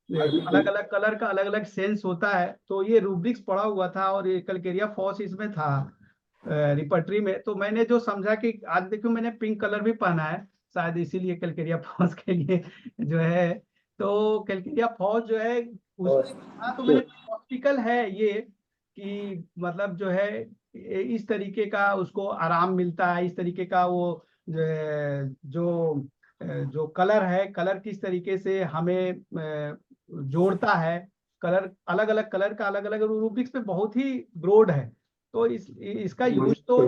अलग अलग कलर का अलग अलग सेंस होता है, तो ये रूब्रिक्स पढ़ा हुआ था और ये कैलकेरिया फॉस इसमें था रिपर्टरी में। तो मैंने जो समझा कि आज देखो मैंने पिंक कलर भी पहना है, शायद इसीलिए कैलकेरिया फॉस के लिए जो है। तो कैलकेरिया फॉस जो है उसमें था, तो मैंने फिलोसफिकल है ये कि मतलब जो है इस तरीके का उसको आराम मिलता है, इस तरीके का वो जो जो कलर है, कलर किस तरीके से हमें जोड़ता है। कलर अलग अलग कलर का अलग अलग रूब्रिक्स पे बहुत ही ब्रॉड है। तो इसका यूज तो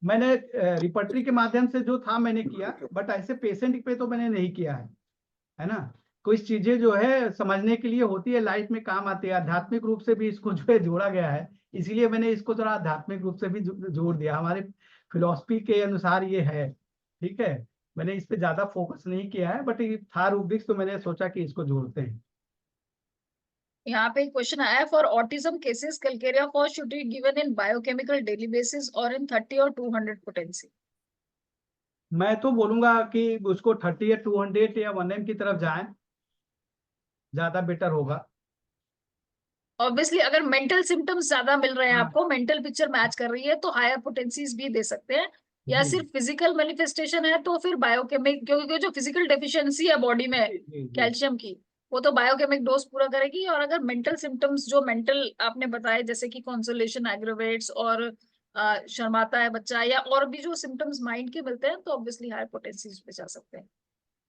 मैंने रिपर्टरी के माध्यम से जो था मैंने किया, बट ऐसे पेशेंट पे तो मैंने नहीं किया है ना। कुछ चीजें जो है समझने के लिए होती है, लाइफ में काम आती है। आध्यात्मिक रूप से भी इसको जो है जोड़ा गया है, इसीलिए मैंने इसको थोड़ा आध्यात्मिक रूप से भी जोड़ दिया। हमारे फिलॉसफी के अनुसार ये है, ठीक है। मैंने इस पे ज्यादा फोकस नहीं किया है, बट ये था रूब्रिक्स, तो मैंने सोचा कि इसको जोड़ते हैं। यहाँ पे एक क्वेश्चन आया है, for autism cases calcarea phos should be given in biochemical daily basis और इन 30 और 200 पोटेंसी। मैं तो बोलूंगा कि उसको 30 या 200 या 1M की तरफ जाएं, ज्यादा बेटर होगा। ऑब्वियसली अगर मेंटल सिम्टम्स ज्यादा मिल रहे हैं, हाँ आपको मेंटल पिक्चर मैच कर रही है, तो हायर पोटेंसीज भी दे सकते हैं। या जी सिर्फ फिजिकल मैनिफेस्टेशन है तो फिर बायोकेमिक, क्योंकि जो फिजिकल डेफिशिएंसी है बॉडी में जी जी जी। कैल्शियम की, वो तो बायोकेमिक डोज पूरा करेगी। और अगर मेंटल सिम्टम्स जो मेंटल आपने बताए, जैसे कि कॉन्सोलेशन एग्रोवेट्स और शर्माता है बच्चा, या और भी जो सिम्टम्स माइंड के मिलते हैं, तो ऑब्वियसली हायर पोटेंसीज पे जा सकते हैं।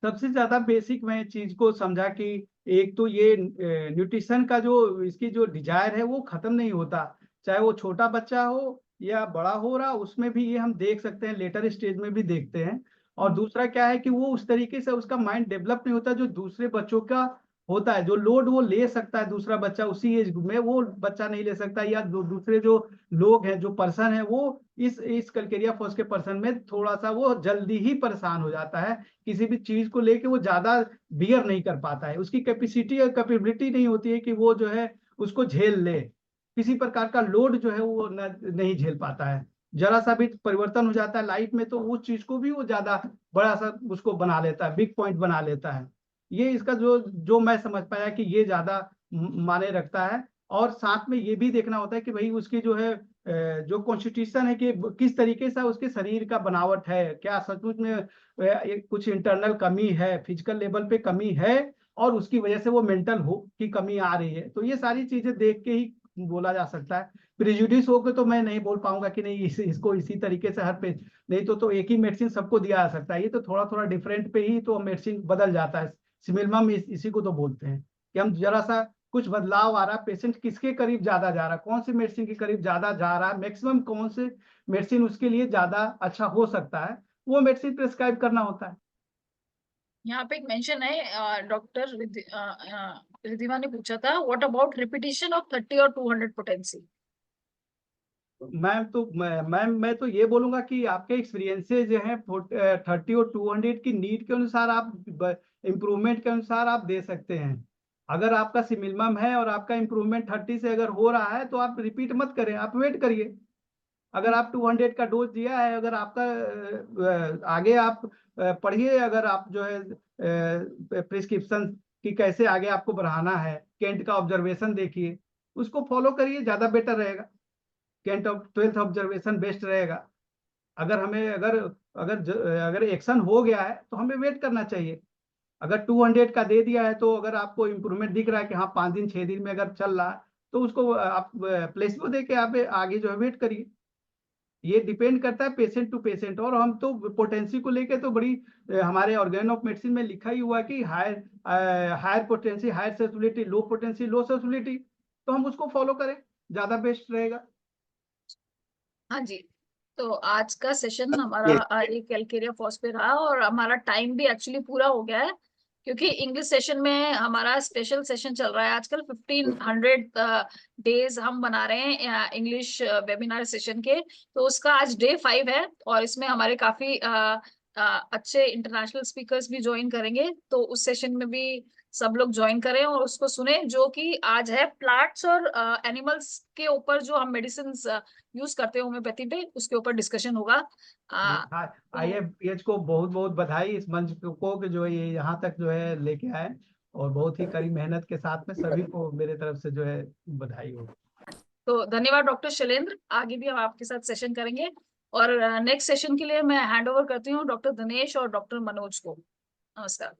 सबसे ज्यादा बेसिक मैं चीज को समझा कि एक तो ये न्यूट्रिशन का जो इसकी जो डिजायर है वो खत्म नहीं होता, चाहे वो छोटा बच्चा हो या बड़ा हो रहा, उसमें भी ये हम देख सकते हैं, लेटर स्टेज में भी देखते हैं। और दूसरा क्या है कि वो उस तरीके से उसका माइंड डेवलप नहीं होता जो दूसरे बच्चों का होता है। जो लोड वो ले सकता है दूसरा बच्चा उसी एज में, वो बच्चा नहीं ले सकता, या जो दूसरे जो लोग हैं, जो पर्सन है, वो इस कल्केरिया फॉस के पर्सन में थोड़ा सा वो जल्दी ही परेशान हो जाता है। किसी भी चीज को लेके वो ज्यादा बियर नहीं कर पाता है, उसकी कैपेसिटी और कैपेबिलिटी नहीं होती है कि वो जो है उसको झेल ले। किसी प्रकार का लोड जो है वो नहीं झेल पाता है। जरा सा भी परिवर्तन हो जाता है लाइफ में तो उस चीज को भी वो ज्यादा बड़ा सा उसको बना लेता है, बिग पॉइंट बना लेता है। ये इसका जो जो मैं समझ पाया कि ये ज्यादा माने रखता है। और साथ में ये भी देखना होता है कि भाई उसकी जो है जो कॉन्स्टिट्यूशन है कि किस तरीके से उसके शरीर का बनावट है, क्या सचमुच में कुछ इंटरनल कमी है, फिजिकल लेवल पे कमी है, और उसकी वजह से वो मेंटल हो की कमी आ रही है। तो ये सारी चीजें देख के ही बोला जा सकता है। प्रिजुडिस होकर तो मैं नहीं बोल पाऊंगा कि नहीं इसको इसी तरीके से हर पे, नहीं तो एक ही मेडिसिन सबको दिया जा सकता है। ये तो थोड़ा थोड़ा डिफरेंट पे ही तो मेडिसिन बदल जाता है। सिमिलमम इसी को तो बोलते हैं कि हम जरा सा कुछ बदलाव आ रहा है, पेशेंट किसके करीब ज्यादा जा रहा है, कौन सी मेडिसिन के करीब ज्यादा जा रहा है, मैक्सिमम कौन से मेडिसिन उसके लिए ज्यादा अच्छा हो सकता है, वो मेडिसिन प्रिस्क्राइब करना होता है। यहाँ पे एक मेंशन है, डॉक्टर रिद्धिमा ने पूछा था, व्हाट अबाउट रिपीटिशन ऑफ 30 और 200 पोटेंसी। मैं तो ये बोलूंगा कि आपके एक्सपीरियंसेस जो है 30 और 200 की नीड के अनुसार आप इम्प्रूवमेंट के अनुसार आप दे सकते हैं। अगर आपका सिमिलमम है और आपका इम्प्रूवमेंट 30 से अगर हो रहा है तो आप रिपीट मत करें, आप वेट करिए। अगर आप 200 का डोज दिया है, अगर आपका आगे आप पढ़िए, अगर आप जो है प्रिस्क्रिप्शन की कैसे आगे आपको बढ़ाना है, केंट का ऑब्जर्वेशन देखिए, उसको फॉलो करिए, ज्यादा बेटर रहेगा। Kent of 12th observation best रहेगा। अगर हमें अगर अगर अगर एक्शन हो गया है तो हमें वेट करना चाहिए। अगर 200 का दे दिया है तो अगर आपको इम्प्रूवमेंट दिख रहा है कि हाँ 5 दिन 6 दिन में अगर चल रहा है, तो उसको आप प्लेसबो दे के आप आगे जो है वेट करिए। ये डिपेंड करता है पेशेंट टू पेशेंट। और हम तो पोटेंसी को लेके तो बड़ी हमारे ऑर्गेन ऑफ मेडिसिन में लिखा ही हुआ है कि हायर पोटेंसी हायर सेंसिटिविटी, लो पोटेंसी लो सेंसिटिविटी, तो हम उसको फॉलो करें, ज्यादा बेस्ट रहेगा। हाँ जी। तो आज का सेशन हमारा ये कैलकेरिया फॉस पे रहा, और हमारा टाइम भी एक्चुअली पूरा हो गया है, क्योंकि इंग्लिश सेशन में हमारा स्पेशल सेशन चल रहा है आजकल। 1500 डेज हम बना रहे हैं इंग्लिश वेबिनार सेशन के। तो उसका आज डे 5 है, और इसमें हमारे काफी अच्छे इंटरनेशनल स्पीकर्स भी ज्वाइन करेंगे। तो उस सेशन में भी सब लोग ज्वाइन करें और उसको सुने, जो कि आज है प्लांट्स और एनिमल्स के ऊपर, जो हम मेडिसिन यूज करते हैं होम्योपैथी पे, उसके ऊपर डिस्कशन होगा। तो IFPH को बहुत बहुत बधाई इस मंच को कि जो है ये यहाँ तक जो है लेके आए, और बहुत ही कड़ी मेहनत के साथ में सभी को मेरे तरफ से जो है बधाई हो। तो धन्यवाद डॉक्टर शैलेंद्र, आगे भी हम आपके साथ सेशन करेंगे। और नेक्स्ट सेशन के लिए मैं हैंड ओवर करती हूँ डॉक्टर दिनेश और डॉक्टर मनोज को। नमस्कार।